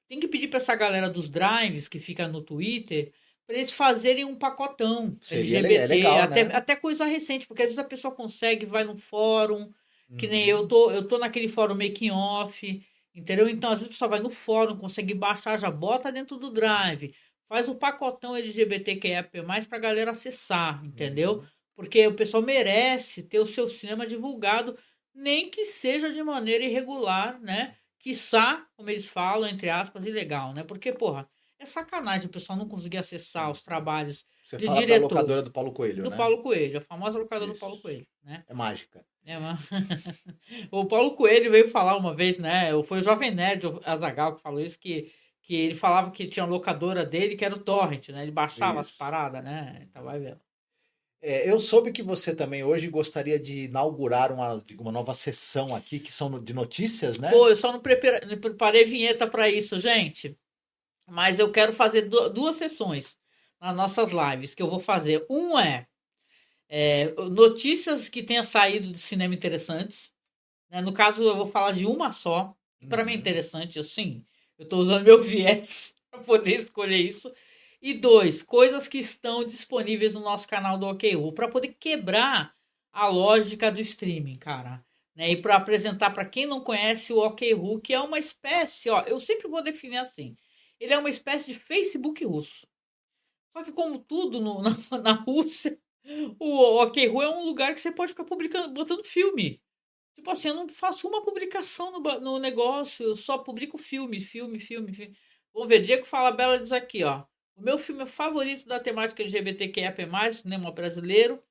G: tem que pedir pra essa galera dos drives que fica no Twitter para eles fazerem um pacotão LGBT,
H: legal, né?
G: até coisa recente, porque às vezes a pessoa consegue, vai num fórum, que nem eu tô naquele fórum Making Off, entendeu? Então, às vezes a pessoa vai no fórum, consegue baixar, já bota dentro do Drive, faz o pacotão LGBTQIA+, pra galera acessar, entendeu? Porque o pessoal merece ter o seu cinema divulgado, nem que seja de maneira irregular, né? Quiçá, como eles falam, entre aspas, ilegal, né? Porque, porra, é sacanagem o pessoal não conseguir acessar os trabalhos
H: Você
G: de
H: fala da
G: diretores.
H: locadora do Paulo Coelho,
G: Do
H: né?
G: Paulo Coelho, a famosa locadora
H: Isso.
G: do Paulo Coelho, né?
H: É mágica.
G: O Paulo Coelho veio falar uma vez, né? Foi o Jovem Nerd, o Azaghal, que falou isso, que ele falava que tinha a locadora dele, que era o Torrent, né? Ele baixava as paradas, né? Então vai vendo.
H: Eu soube que você também hoje gostaria de inaugurar uma nova sessão aqui, que são de notícias, né?
G: Pô, eu só não preparei vinheta para isso, gente. Mas eu quero fazer duas sessões nas nossas lives que eu vou fazer. Um é notícias que tenha saído de cinema interessantes. Né? No caso, eu vou falar de uma só. Para mim é interessante, assim. Eu estou usando meu viés para poder escolher isso. E 2, coisas que estão disponíveis no nosso canal do OKRU, para poder quebrar a lógica do streaming, cara. Né? E para apresentar para quem não conhece o OKRU, que é uma espécie, ó, eu sempre vou definir assim. Ele é uma espécie de Facebook russo. Só que como tudo na Rússia, o OKRU é um lugar que você pode ficar botando filme. Tipo assim, eu não faço uma publicação no negócio, eu só publico filme. Vamos ver, Diego Falabella diz aqui, ó. O meu filme favorito da temática LGBTQIA+, cinema brasileiro,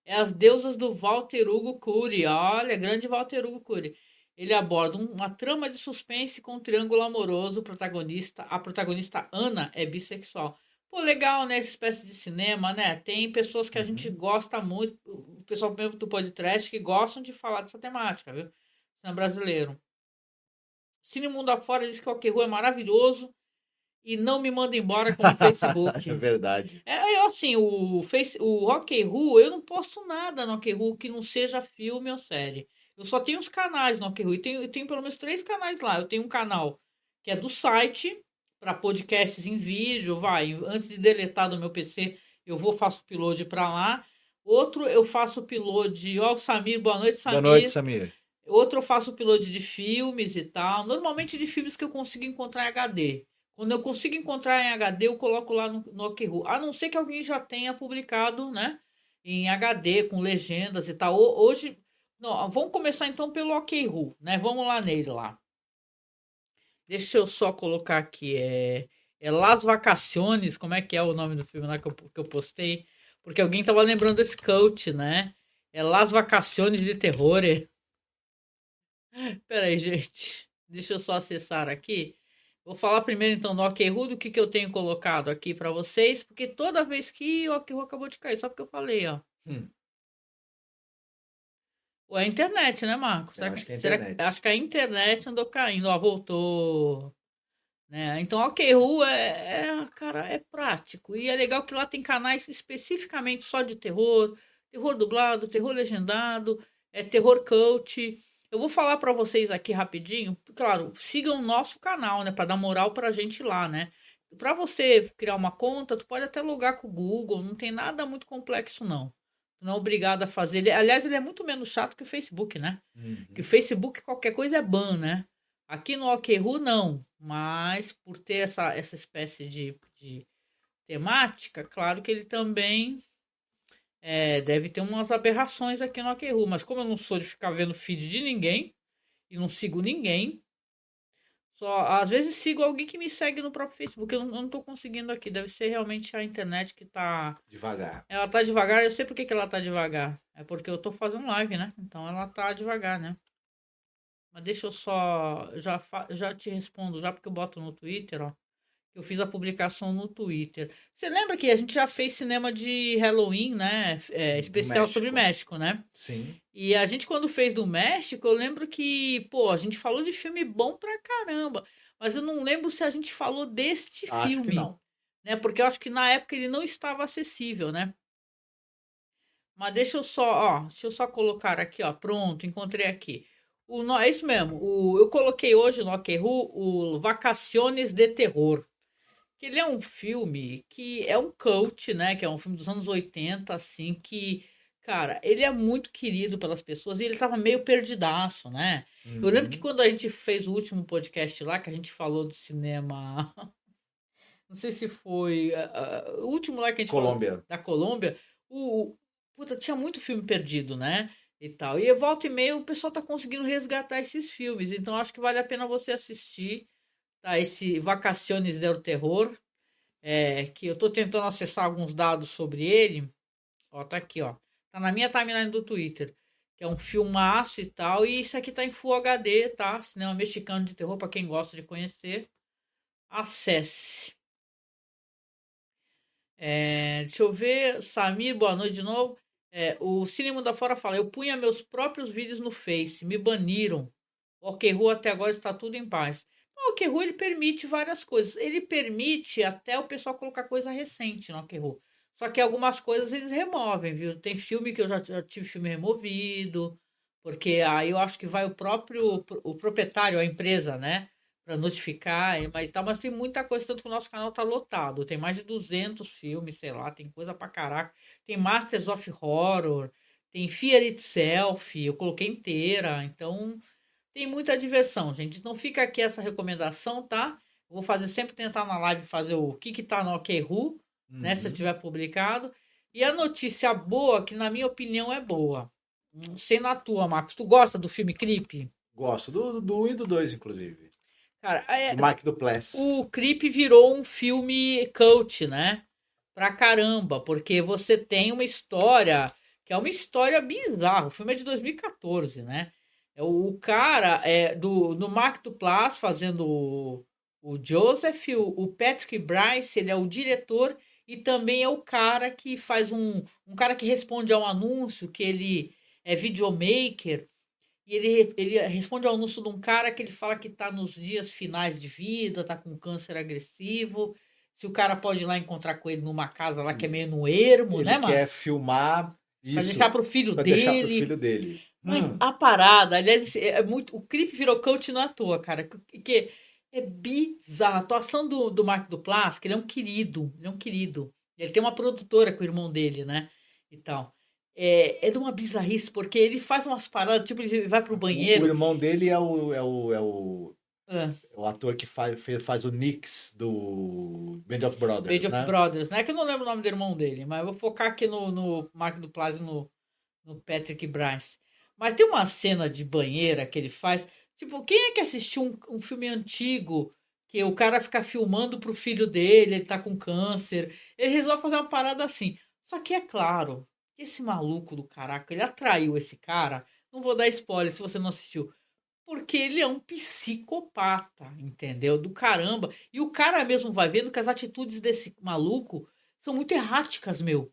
G: é As Deusas do Walter Hugo Cury. Olha, grande Walter Hugo Cury. Ele aborda uma trama de suspense com um triângulo amoroso. A protagonista Ana é bissexual. Pô, legal, né? Essa espécie de cinema, né? Tem pessoas que a gente gosta muito, o pessoal mesmo do podcast, que gostam de falar dessa temática, viu? Cinema brasileiro. Cine Mundo Afora diz que o OKRU é maravilhoso e não me manda embora como o Facebook.
H: É verdade.
G: Assim, o OKRU, eu não posto nada no OKRU que não seja filme ou série. Eu só tenho os canais no OKRU. Eu tenho pelo menos 3 canais lá. Eu tenho um canal que é do site, para podcasts em vídeo, antes de deletar do meu PC, faço upload para lá. Outro, eu faço upload, ó, o Samir, boa noite, Samir.
H: Boa noite, Samir.
G: Outro, eu faço upload de filmes e tal, normalmente de filmes que eu consigo encontrar em HD. Quando eu consigo encontrar em HD, eu coloco lá no OKRU. A não ser que alguém já tenha publicado, né, em HD, com legendas e tal. Hoje, não, vamos começar então pelo OKRU, né, vamos lá nele lá. Deixa eu só colocar aqui, Las Vacaciones, como é que é o nome do filme lá que eu postei? Porque alguém tava lembrando desse coach, né? É Las Vacaciones de Terror. Peraí, gente. Deixa eu só acessar aqui. Vou falar primeiro, então, do OkRu, do que eu tenho colocado aqui pra vocês, porque toda vez que o OkRu acabou de cair, só porque eu falei, ó. Ou é a internet, né, Marcos?
H: Eu acho que é a internet.
G: Acho que a internet andou caindo. Ó, voltou. Né? Então, o OkRu cara, é prático. E é legal que lá tem canais especificamente só de terror. Terror dublado, terror legendado, terror coach. Eu vou falar pra vocês aqui rapidinho. Claro, sigam o nosso canal, né? Pra dar moral pra gente lá, né? Pra você criar uma conta, tu pode até logar com o Google. Não tem nada muito complexo, não. Não é obrigado a fazer. Aliás, ele é muito menos chato que o Facebook, né? Que o Facebook, qualquer coisa é ban, né? Aqui no OkRu, não. Mas por ter essa espécie de temática, claro que ele também deve ter umas aberrações aqui no OkRu. Mas como eu não sou de ficar vendo feed de ninguém, e não sigo ninguém, só às vezes sigo alguém que me segue no próprio Facebook. Eu não tô conseguindo aqui. Deve ser realmente a internet que tá...
H: Devagar.
G: Ela tá devagar. Eu sei por que ela tá devagar. É porque eu tô fazendo live, né? Então ela tá devagar, né? Mas deixa eu só... Já te respondo, já porque eu boto no Twitter, ó. Eu fiz a publicação no Twitter. Você lembra que a gente já fez cinema de Halloween, né? Especial sobre México, né?
H: Sim.
G: E a gente, quando fez do México, eu lembro que, pô, a gente falou de filme bom pra caramba. Mas eu não lembro se a gente falou deste filme.
H: Acho que não.
G: Né? Porque eu acho que na época ele não estava acessível, né? Mas deixa eu só colocar aqui, ó. Pronto, encontrei aqui. É isso mesmo. Eu coloquei hoje no OkRu o Vacaciones de Terror. Que ele é um filme que é um cult, né? Que é um filme dos anos 80, assim, que, cara, ele é muito querido pelas pessoas e ele tava meio perdidaço, né? Eu lembro que quando a gente fez o último podcast lá, que a gente falou do cinema... Não sei se foi o último lá que a gente falou da Colômbia. Puta, tinha muito filme perdido, né? E tal. E volta e meia o pessoal tá conseguindo resgatar esses filmes. Então acho que vale a pena você assistir, tá? Esse Vacaciones del Terror. Que eu tô tentando acessar alguns dados sobre ele. Ó, tá aqui, ó. Tá na minha timeline do Twitter. Que é um filmaço e tal. E isso aqui tá em Full HD, tá? Cinema mexicano de terror, pra quem gosta de conhecer. Acesse. Deixa eu ver. Samir, boa noite de novo. O Cine Mundo Afora fala: eu punha meus próprios vídeos no Face, me baniram. O OkRu até agora está tudo em paz. O OkRu ele permite várias coisas. Ele permite até o pessoal colocar coisa recente no OkRu. Só que algumas coisas eles removem, viu? Tem filme que eu já tive filme removido, porque aí eu acho que vai o proprietário, a empresa, né? Para notificar, mas tem muita coisa, tanto que o nosso canal tá lotado. Tem mais de 200 filmes, sei lá, tem coisa pra caraca. Tem Masters of Horror, tem Fear Itself, eu coloquei inteira. Então, tem muita diversão, gente. Não fica aqui essa recomendação, tá? Eu vou sempre tentar na live fazer o que tá no OkRu, né? Se eu tiver publicado. E a notícia boa, que na minha opinião é boa. Não sei na tua, Marcos. Tu gosta do filme Creep?
H: Gosto. Do 1 e do 2, inclusive.
G: Cara,
H: do Mark Duplass.
G: O Creep virou um filme cult, né? Pra caramba, porque você tem uma história que é uma história bizarra. O filme é de 2014, né? O cara do Mark Duplass fazendo o Joseph, o Patrick Bryce, ele é o diretor e também é o cara que faz um cara que responde a um anúncio, que ele é videomaker. E ele responde ao anúncio de um cara que ele fala que tá nos dias finais de vida, tá com câncer agressivo. Se o cara pode ir lá encontrar com ele numa casa lá que é meio no ermo,
H: ele
G: né, mano?
H: Ele quer filmar isso.
G: Pra deixar pro filho
H: pra
G: dele.
H: Deixar pro filho dele.
G: Mas a parada, aliás, o Creep virou coach não à toa, cara. Que é bizarro. A atuação do Mark Duplass, que ele é um querido. Ele tem uma produtora com o irmão dele, né? E tal. É de uma bizarrice, porque ele faz umas paradas, tipo, ele vai pro banheiro.
H: O irmão dele é o ator que faz o Nix do Band of Brothers.
G: Band of Brothers, né? Que eu não lembro o nome do irmão dele, mas eu vou focar aqui no Mark Duplass e no Patrick Bryce. Mas tem uma cena de banheira que ele faz. Tipo, quem é que assistiu um filme antigo que o cara fica filmando pro filho dele, ele tá com câncer? Ele resolve fazer uma parada assim. Só que é claro, esse maluco do caraca, ele atraiu esse cara. Não vou dar spoiler se você não assistiu. Porque ele é um psicopata, entendeu? Do caramba. E o cara mesmo vai vendo que as atitudes desse maluco são muito erráticas, meu.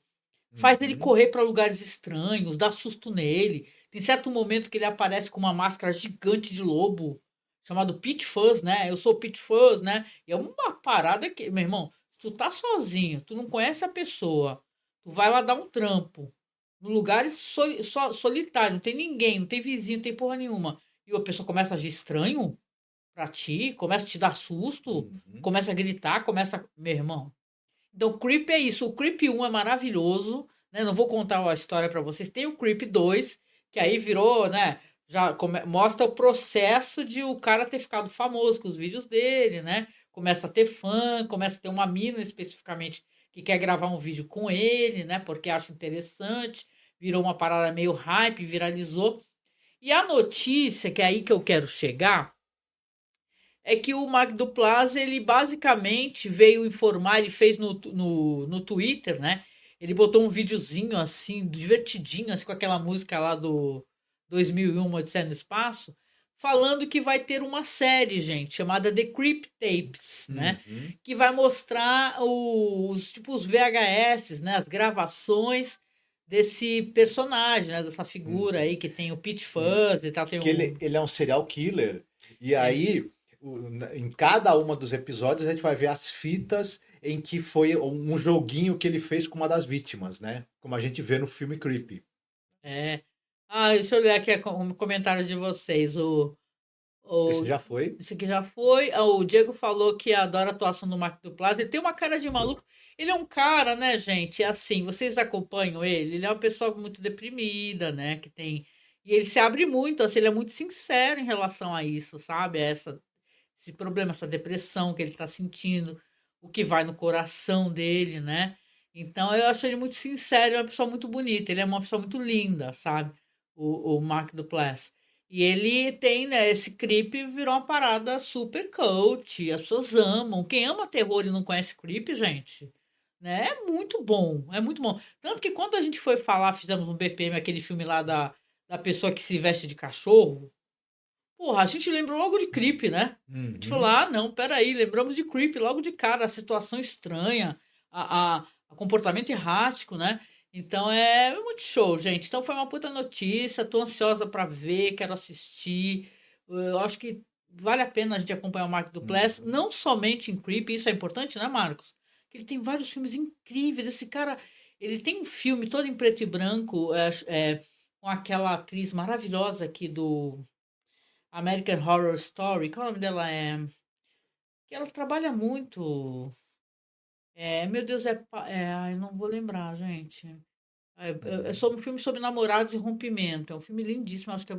G: Faz ele correr para lugares estranhos, dá susto nele. Tem certo momento que ele aparece com uma máscara gigante de lobo, chamado Pete Fuzz, né? Eu sou o Pete Fuzz, né? E é uma parada que, meu irmão, se tu tá sozinho, tu não conhece a pessoa, tu vai lá dar um trampo, no lugar solitário, não tem ninguém, não tem vizinho, não tem porra nenhuma. E a pessoa começa a agir estranho pra ti, começa a te dar susto, começa a gritar, Meu irmão. Então, Creep é isso. O Creep 1 é maravilhoso, né? Não vou contar a história pra vocês. Tem o Creep 2, que aí virou, né? Já mostra o processo de o cara ter ficado famoso com os vídeos dele, né? Começa a ter fã, começa a ter uma mina especificamente que quer gravar um vídeo com ele, né? Porque acha interessante. Virou uma parada meio hype, viralizou. E a notícia, que é aí que eu quero chegar, é que o Mark Duplass, ele basicamente veio informar, ele fez no Twitter, né? Ele botou um videozinho assim, divertidinho, assim, com aquela música lá do 2001, Odisseia no Espaço, falando que vai ter uma série, gente, chamada The Creep Tapes, né? Que vai mostrar os VHS, né? As gravações desse personagem, né? Dessa figura aí que tem o Pete Fuzz e tal. Tem
H: ele é um serial killer. E aí, em cada uma dos episódios, a gente vai ver as fitas em que foi um joguinho que ele fez com uma das vítimas, né? Como a gente vê no filme Creepy.
G: Deixa eu ler aqui o comentário de vocês.
H: Esse já foi?
G: Esse aqui já foi. O Diego falou que adora a atuação do Mark Duplass. Ele tem uma cara de maluco. Ele é um cara, né, gente? Assim, vocês acompanham ele? Ele é uma pessoa muito deprimida, né? Que tem... E ele se abre muito, assim, ele é muito sincero em relação a isso, sabe? Esse problema, essa depressão que ele tá sentindo, o que vai no coração dele, né? Então, eu acho ele muito sincero, ele é uma pessoa muito bonita, ele é uma pessoa muito linda, sabe? O Mark Duplass. E ele tem, né, esse Creep virou uma parada super cult, as pessoas amam. Quem ama terror e não conhece Creep, gente, né, é muito bom, é muito bom. Tanto que quando a gente foi falar, fizemos um BPM, aquele filme lá da pessoa que se veste de cachorro, porra, a gente lembrou logo de Creep, né? A gente falou, não, peraí, lembramos de Creep logo de cara, a situação estranha, a comportamento errático, né? Então é muito show, gente. Então foi uma puta notícia, tô ansiosa pra ver, quero assistir. Eu acho que vale a pena a gente acompanhar o Mark Duplass, não somente em Creep, isso é importante, né, Marcos? Que ele tem vários filmes incríveis. Esse cara, ele tem um filme todo em preto e branco, com aquela atriz maravilhosa aqui do American Horror Story. Qual é o nome dela? Que ela trabalha muito. Meu Deus, eu não vou lembrar, gente. É sobre um filme sobre namorados e rompimento. É um filme lindíssimo, acho que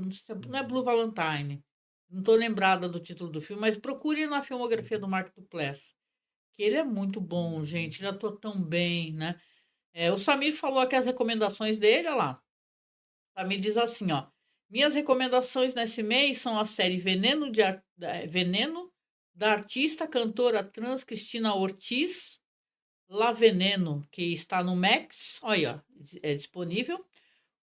G: não é Blue Valentine. Não estou lembrada do título do filme, mas procure na filmografia do Mark Duplass. Que ele é muito bom, gente. Ele atua tão bem, né? O Samir falou aqui as recomendações dele, olha lá. O Samir diz assim, ó. Minhas recomendações nesse mês são a série Veneno da artista, cantora trans Cristina Ortiz, La Veneno, que está no Max, olha, é disponível.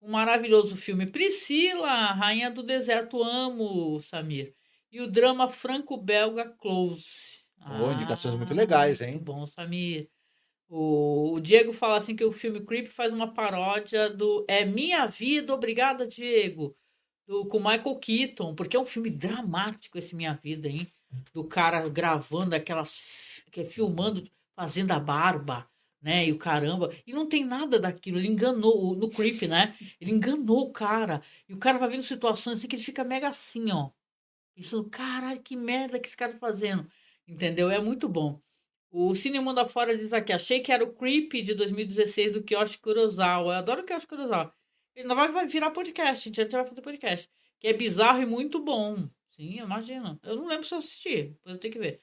G: Um maravilhoso filme Priscila, Rainha do Deserto, amo, Samir. E o drama franco-belga Close.
H: Indicações muito legais, hein?
G: Muito bom, Samir. O Diego fala assim que o filme Creep faz uma paródia do Minha Vida, obrigada, Diego. Com Michael Keaton, porque é um filme dramático esse Minha Vida, hein? Do cara gravando filmando, fazendo a barba, né? E o caramba. E não tem nada daquilo. Ele enganou no Creep, né? Ele enganou o cara. E o cara vai vendo situações assim que ele fica mega assim, ó. Pensando, caralho, que merda que esse cara tá fazendo. Entendeu? É muito bom. O Cine Mundo Afora diz aqui, achei que era o Creep de 2016 do Kiyoshi Kurosawa. Eu adoro o Kiyoshi Kurosawa. Ele não vai virar podcast, a gente vai fazer podcast. Que é bizarro e muito bom. Sim, imagina. Eu não lembro se eu assisti, depois eu tenho que ver.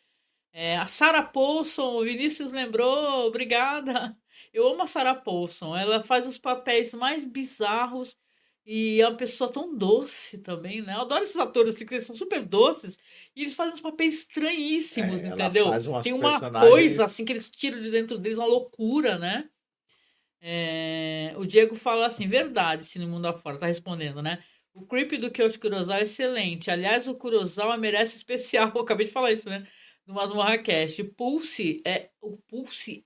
G: A Sarah Paulson, o Vinícius lembrou, obrigada. Eu amo a Sarah Paulson, ela faz os papéis mais bizarros e é uma pessoa tão doce também, né? Eu adoro esses atores assim, que eles são super doces e eles fazem uns papéis estranhíssimos, entendeu? Tem uma coisa assim que eles tiram de dentro deles, uma loucura, né? O Diego fala assim, verdade, Cine Mundo Afora, tá respondendo, né? O Creep do Kyoshi Kurosawa é excelente. Aliás, o Kurosawa merece especial. Eu acabei de falar isso, né? No Masmorra Cast. O Pulse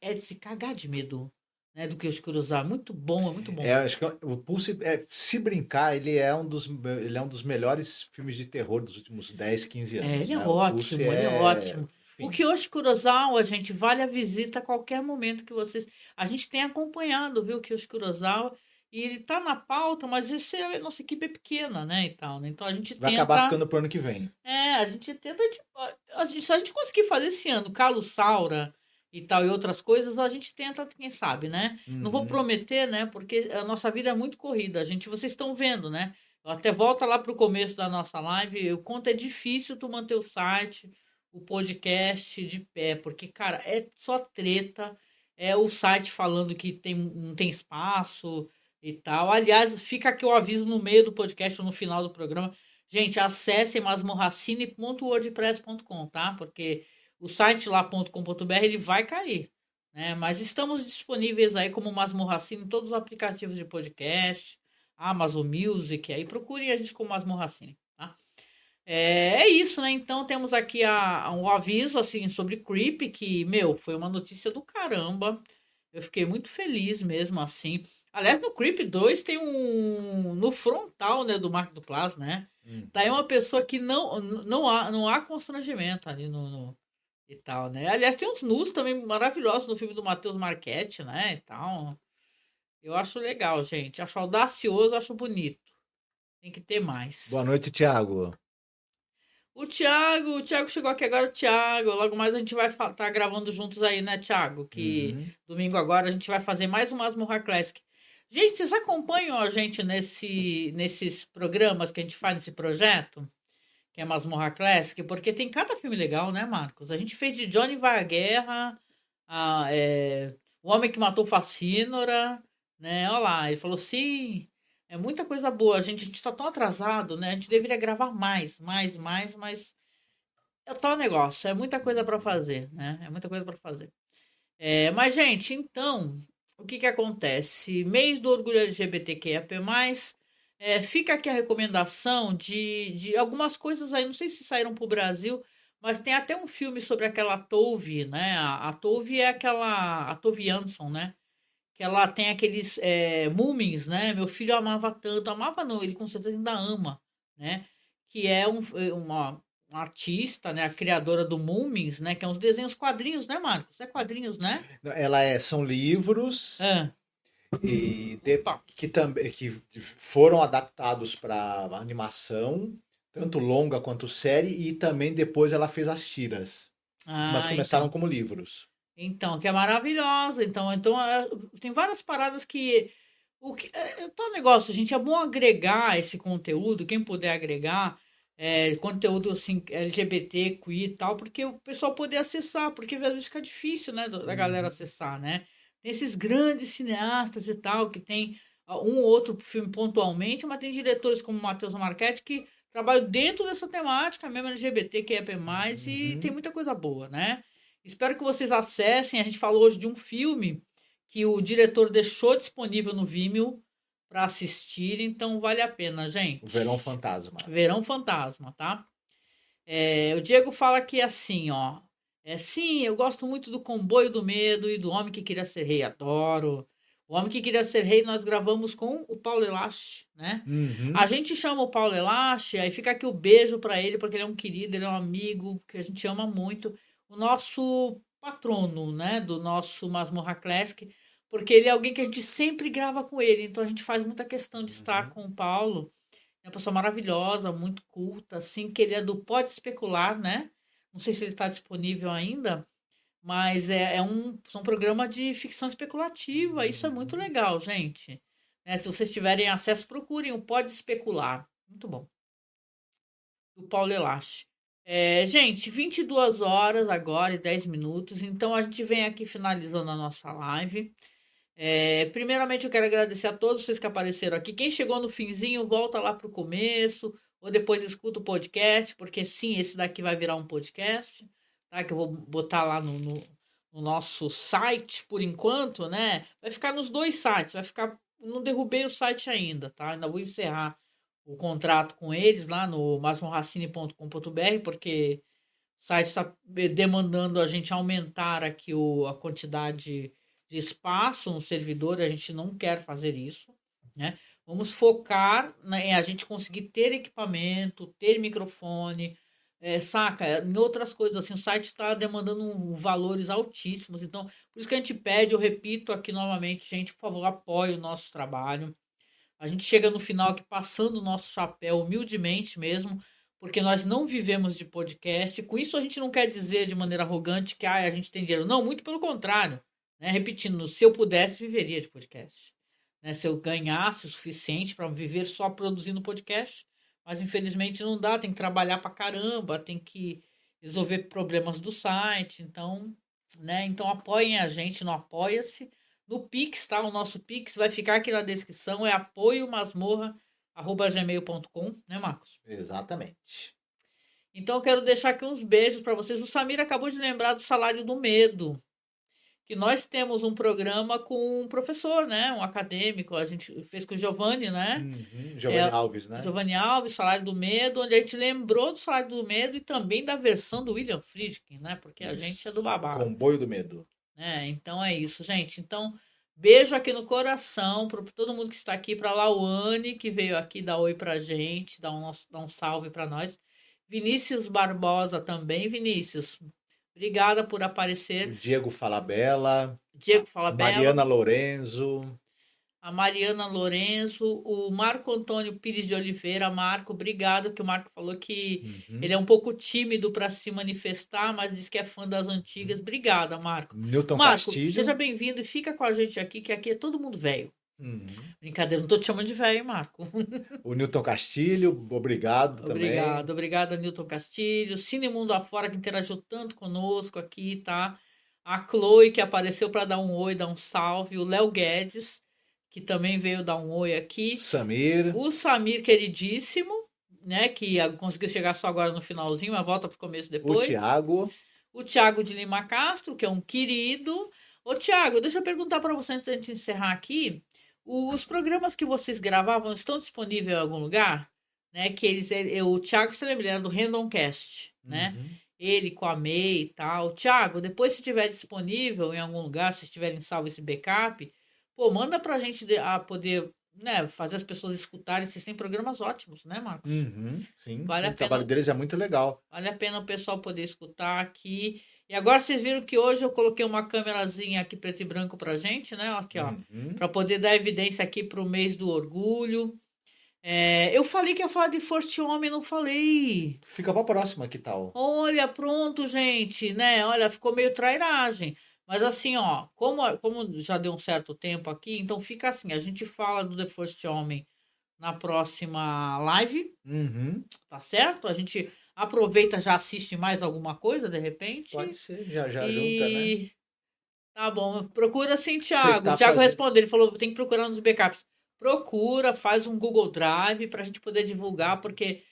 G: é de se cagar de medo, né? Do Kyoshi Kurosawa. Muito bom, é muito bom.
H: Acho que o Pulse, se brincar, ele é um dos melhores filmes de terror dos últimos 10, 15 anos.
G: Ele é
H: né?
G: ótimo, ele é ótimo.
H: Enfim.
G: O Kyoshi Kurosawa, gente, vale a visita a qualquer momento que vocês... A gente tem acompanhado, viu, o Kyoshi Kurosawa, e ele tá na pauta, mas a nossa equipe é pequena, né, e tal, né? Então a gente
H: Vai
G: tenta...
H: acabar ficando pro ano que vem.
G: A gente tenta... Se a gente conseguir fazer esse ano, Carlos Saura e tal, e outras coisas, a gente tenta, quem sabe, né? Não vou prometer, né, porque a nossa vida é muito corrida. Vocês estão vendo, né? Eu até volta lá pro começo da nossa live, o quanto é difícil tu manter o site, o podcast de pé, porque, cara, é só treta, é o site falando que não tem espaço e tal. Aliás, fica aqui o aviso no meio do podcast ou no final do programa. Gente, acessem masmorracine.wordpress.com, tá? Porque o site lá.com.br ele vai cair, né? Mas estamos disponíveis aí como Masmorracine em todos os aplicativos de podcast, Amazon Music, aí procurem a gente como Masmorracine, tá? É isso, né? Então temos aqui um aviso assim sobre Creep, que, foi uma notícia do caramba. Eu fiquei muito feliz mesmo assim. Aliás, no Creep 2 tem no frontal, né, do Mark Duplass, né? Tá aí uma pessoa que não há constrangimento ali e tal, né? Aliás, tem uns nus também maravilhosos no filme do Matheus Marchetti, né, e tal. Eu acho legal, gente. Acho audacioso, acho bonito. Tem que ter mais.
H: Boa noite, Thiago.
G: O Thiago chegou aqui agora, o Thiago. Logo mais a gente vai estar gravando juntos aí, né, Thiago? Que domingo agora a gente vai fazer mais um Masmorra Classic. Gente, vocês acompanham a gente nesses programas que a gente faz nesse projeto? Que é Masmorra Classic? Porque tem cada filme legal, né, Marcos? A gente fez de Johnny vai à guerra, O Homem que Matou Facínora, né? Olha lá, ele falou, sim... É muita coisa boa. A gente está tão atrasado, né? A gente deveria gravar mais, mas é o tal negócio. É muita coisa para fazer, né? É muita coisa para fazer. Mas, gente, então, o que acontece? Mês do Orgulho LGBTQIAP+, fica aqui a recomendação de algumas coisas aí. Não sei se saíram para o Brasil, mas tem até um filme sobre aquela Tove, né? A Tove é a Tove Jansson, né? Que ela tem aqueles Moomins, né? Meu filho amava tanto. Amava não, ele com certeza ainda ama, né? Que é uma artista, né? A criadora do Moomins, né? Que é uns desenhos quadrinhos, né, Marcos? É quadrinhos, né?
H: São livros que
G: Opa.
H: que foram adaptados para animação, tanto longa quanto série, e também depois ela fez as tiras. Mas começaram como livros.
G: Então, que é maravilhosa. Então tem várias paradas que... Tal negócio, gente, é bom agregar esse conteúdo, quem puder agregar, conteúdo assim, LGBT, queer e tal, porque o pessoal poder acessar, porque às vezes fica difícil, né, da galera acessar, né? Tem esses grandes cineastas e tal, que tem um ou outro filme pontualmente, mas tem diretores como o Matheus Marchetti que trabalham dentro dessa temática, mesmo LGBT, que é mais, e tem muita coisa boa, né? Espero que vocês acessem. A gente falou hoje de um filme que o diretor deixou disponível no Vimeo para assistir, então vale a pena, gente.
H: O Verão Fantasma.
G: Verão Fantasma, tá? O Diego fala que assim, ó. Sim, eu gosto muito do Comboio do Medo e do Homem que Queria Ser Rei, adoro. O Homem que Queria Ser Rei nós gravamos com o Paulo Elache, né? A gente chama o Paulo Elache, aí fica aqui o beijo para ele, porque ele é um querido, ele é um amigo, que a gente ama muito. O nosso patrono, né, do nosso Masmorra Classic, porque ele é alguém que a gente sempre grava com ele, então a gente faz muita questão de estar com o Paulo. É uma pessoa maravilhosa, muito culta, assim, que ele é do Pode Especular, né? Não sei se ele está disponível ainda, mas são um programa de ficção especulativa, isso é muito legal, gente. Se vocês tiverem acesso, procurem o Pode Especular, muito bom. Do Paulo Elache. Gente, 22 horas agora e 10 minutos, então a gente vem aqui finalizando a nossa live. Primeiramente eu quero agradecer a todos vocês que apareceram aqui. Quem chegou no finzinho, volta lá pro começo, ou depois escuta o podcast, porque sim, esse daqui vai virar um podcast, tá? Que eu vou botar lá no nosso site, por enquanto, né? Vai ficar nos dois sites, não derrubei o site ainda, tá? Ainda vou encerrar o contrato com eles lá no masmorracine.com.br, porque o site está demandando a gente aumentar aqui a quantidade de espaço no servidor, a gente não quer fazer isso, né? Vamos focar em a gente conseguir ter equipamento, ter microfone, saca? Em outras coisas, assim, o site está demandando valores altíssimos, então, por isso que a gente pede, eu repito aqui novamente, gente, por favor, apoie o nosso trabalho. A gente chega no final aqui passando o nosso chapéu humildemente mesmo, porque nós não vivemos de podcast. Com isso a gente não quer dizer de maneira arrogante que a gente tem dinheiro. Não, muito pelo contrário. Né? Repetindo, se eu pudesse, viveria de podcast. Né? Se eu ganhasse o suficiente para viver só produzindo podcast. Mas infelizmente não dá, tem que trabalhar pra caramba, tem que resolver problemas do site. Então, né? Então apoiem a gente no Apoia-se. No Pix, tá? O nosso Pix vai ficar aqui na descrição, é apoiomasmorra@gmail.com, né, Marcos?
H: Exatamente.
G: Então eu quero deixar aqui uns beijos para vocês. O Samir acabou de lembrar do Salário do Medo, que nós temos um programa com um professor, né? Um acadêmico, a gente fez com o Giovanni, né?
H: Giovanni Alves, né?
G: Giovanni Alves, Salário do Medo, onde a gente lembrou do Salário do Medo e também da versão do William Friedkin, né? Porque a gente é do babado.
H: Comboio do Medo.
G: Então é isso, gente. Então, beijo aqui no coração para todo mundo que está aqui, para a Lauane, que veio aqui dar oi pra gente, dar um salve para nós. Vinícius Barbosa também. Vinícius, obrigada por aparecer.
H: O Diego Falabella.
G: Mariana
H: Lorenzo.
G: A Mariana Lorenzo, o Marco Antônio Pires de Oliveira. Marco, obrigado, que o Marco falou que ele é um pouco tímido para se manifestar, mas diz que é fã das antigas. Obrigada, Marco.
H: Newton
G: Marco,
H: Castilho.
G: Seja bem-vindo e fica com a gente aqui, que aqui é todo mundo velho. Brincadeira, não tô te chamando de velho, hein, Marco?
H: O Newton Castilho, obrigado também.
G: Obrigada, Newton Castilho. Cine Mundo Afora, que interagiu tanto conosco aqui, tá? A Chloe, que apareceu para dar um oi, dar um salve. O Léo Guedes, que também veio dar um oi aqui. O Samir, queridíssimo, né? Que conseguiu chegar só agora no finalzinho, mas volta pro começo depois. O Thiago de Lima Castro, que é um querido. Ô, Thiago, deixa eu perguntar para você antes da gente encerrar aqui. Os programas que vocês gravavam estão disponíveis em algum lugar? Né? Que o Thiago, você lembra, ele era do Randomcast, né? Ele com a May e tal. Thiago, depois se estiver disponível em algum lugar, se estiverem salvo esse backup, pô, manda pra gente poder, né, fazer as pessoas escutarem. Vocês têm programas ótimos, né, Marcos?
H: Sim, o trabalho deles é muito legal.
G: Vale a pena o pessoal poder escutar aqui. E agora vocês viram que hoje eu coloquei uma câmerazinha aqui preto e branco pra gente, né? Aqui, ó. Pra poder dar evidência aqui pro mês do orgulho. Eu falei que ia falar de First Homem, não falei.
H: Fica pra próxima, que tal?
G: Olha, pronto, gente, né? Olha, ficou meio trairagem. Mas assim, ó, como já deu um certo tempo aqui, então fica assim, a gente fala do The First Homem na próxima live, tá certo? A gente aproveita, já assiste mais alguma coisa, de repente.
H: Pode ser, já junta, né?
G: Tá bom, procura assim, Thiago. O Thiago respondeu, ele falou, tem que procurar nos backups. Procura, faz um Google Drive pra gente poder divulgar, porque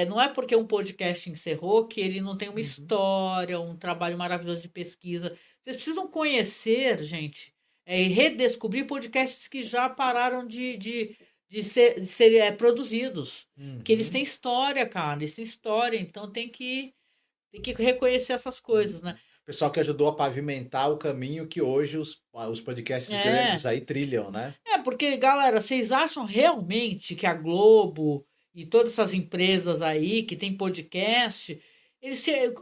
G: não é porque um podcast encerrou que ele não tem uma história, um trabalho maravilhoso de pesquisa. Vocês precisam conhecer, gente, e redescobrir podcasts que já pararam de ser produzidos. Que eles têm história, cara. Eles têm história, então tem que reconhecer essas coisas, né?
H: Pessoal que ajudou a pavimentar o caminho que hoje os podcasts grandes aí trilham, né?
G: Porque, galera, vocês acham realmente que a Globo e todas essas empresas aí que tem podcast,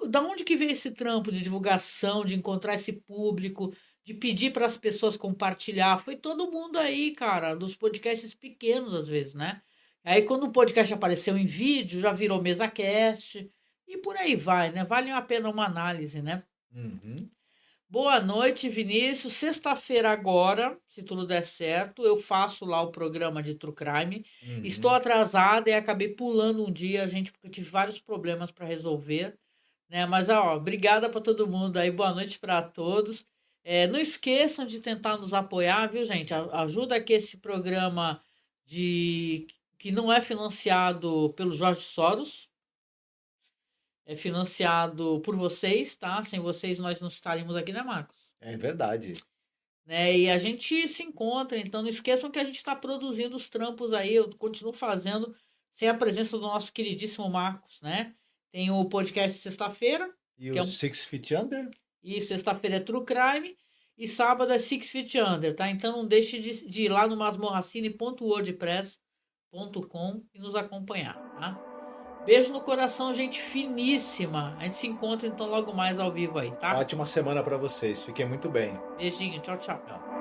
G: da onde que veio esse trampo de divulgação, de encontrar esse público, de pedir para as pessoas compartilhar? Foi todo mundo aí, cara, dos podcasts pequenos às vezes, né? Aí quando o podcast apareceu em vídeo, já virou MesaCast e por aí vai, né? Vale a pena uma análise, né? Boa noite, Vinícius. Sexta-feira agora, se tudo der certo, eu faço lá o programa de True Crime. Estou atrasada e acabei pulando um dia, gente, porque eu tive vários problemas para resolver, né? Mas, obrigada para todo mundo aí. Boa noite para todos. Não esqueçam de tentar nos apoiar, viu, gente? Ajuda aqui esse programa que não é financiado pelo Jorge Soros. É financiado por vocês, tá? Sem vocês nós não estaríamos aqui, né, Marcos?
H: É verdade.
G: Né? E a gente se encontra, então não esqueçam que a gente está produzindo os trampos aí, eu continuo fazendo sem a presença do nosso queridíssimo Marcos, né? Tem o podcast sexta-feira.
H: E o Six Feet Under?
G: E sexta-feira é True Crime. E sábado é Six Feet Under, tá? Então não deixe de ir lá no masmorracine.wordpress.com e nos acompanhar, tá? Beijo no coração, gente finíssima. A gente se encontra então logo mais ao vivo aí, tá?
H: Ótima semana para vocês. Fiquem muito bem.
G: Beijinho, tchau, tchau.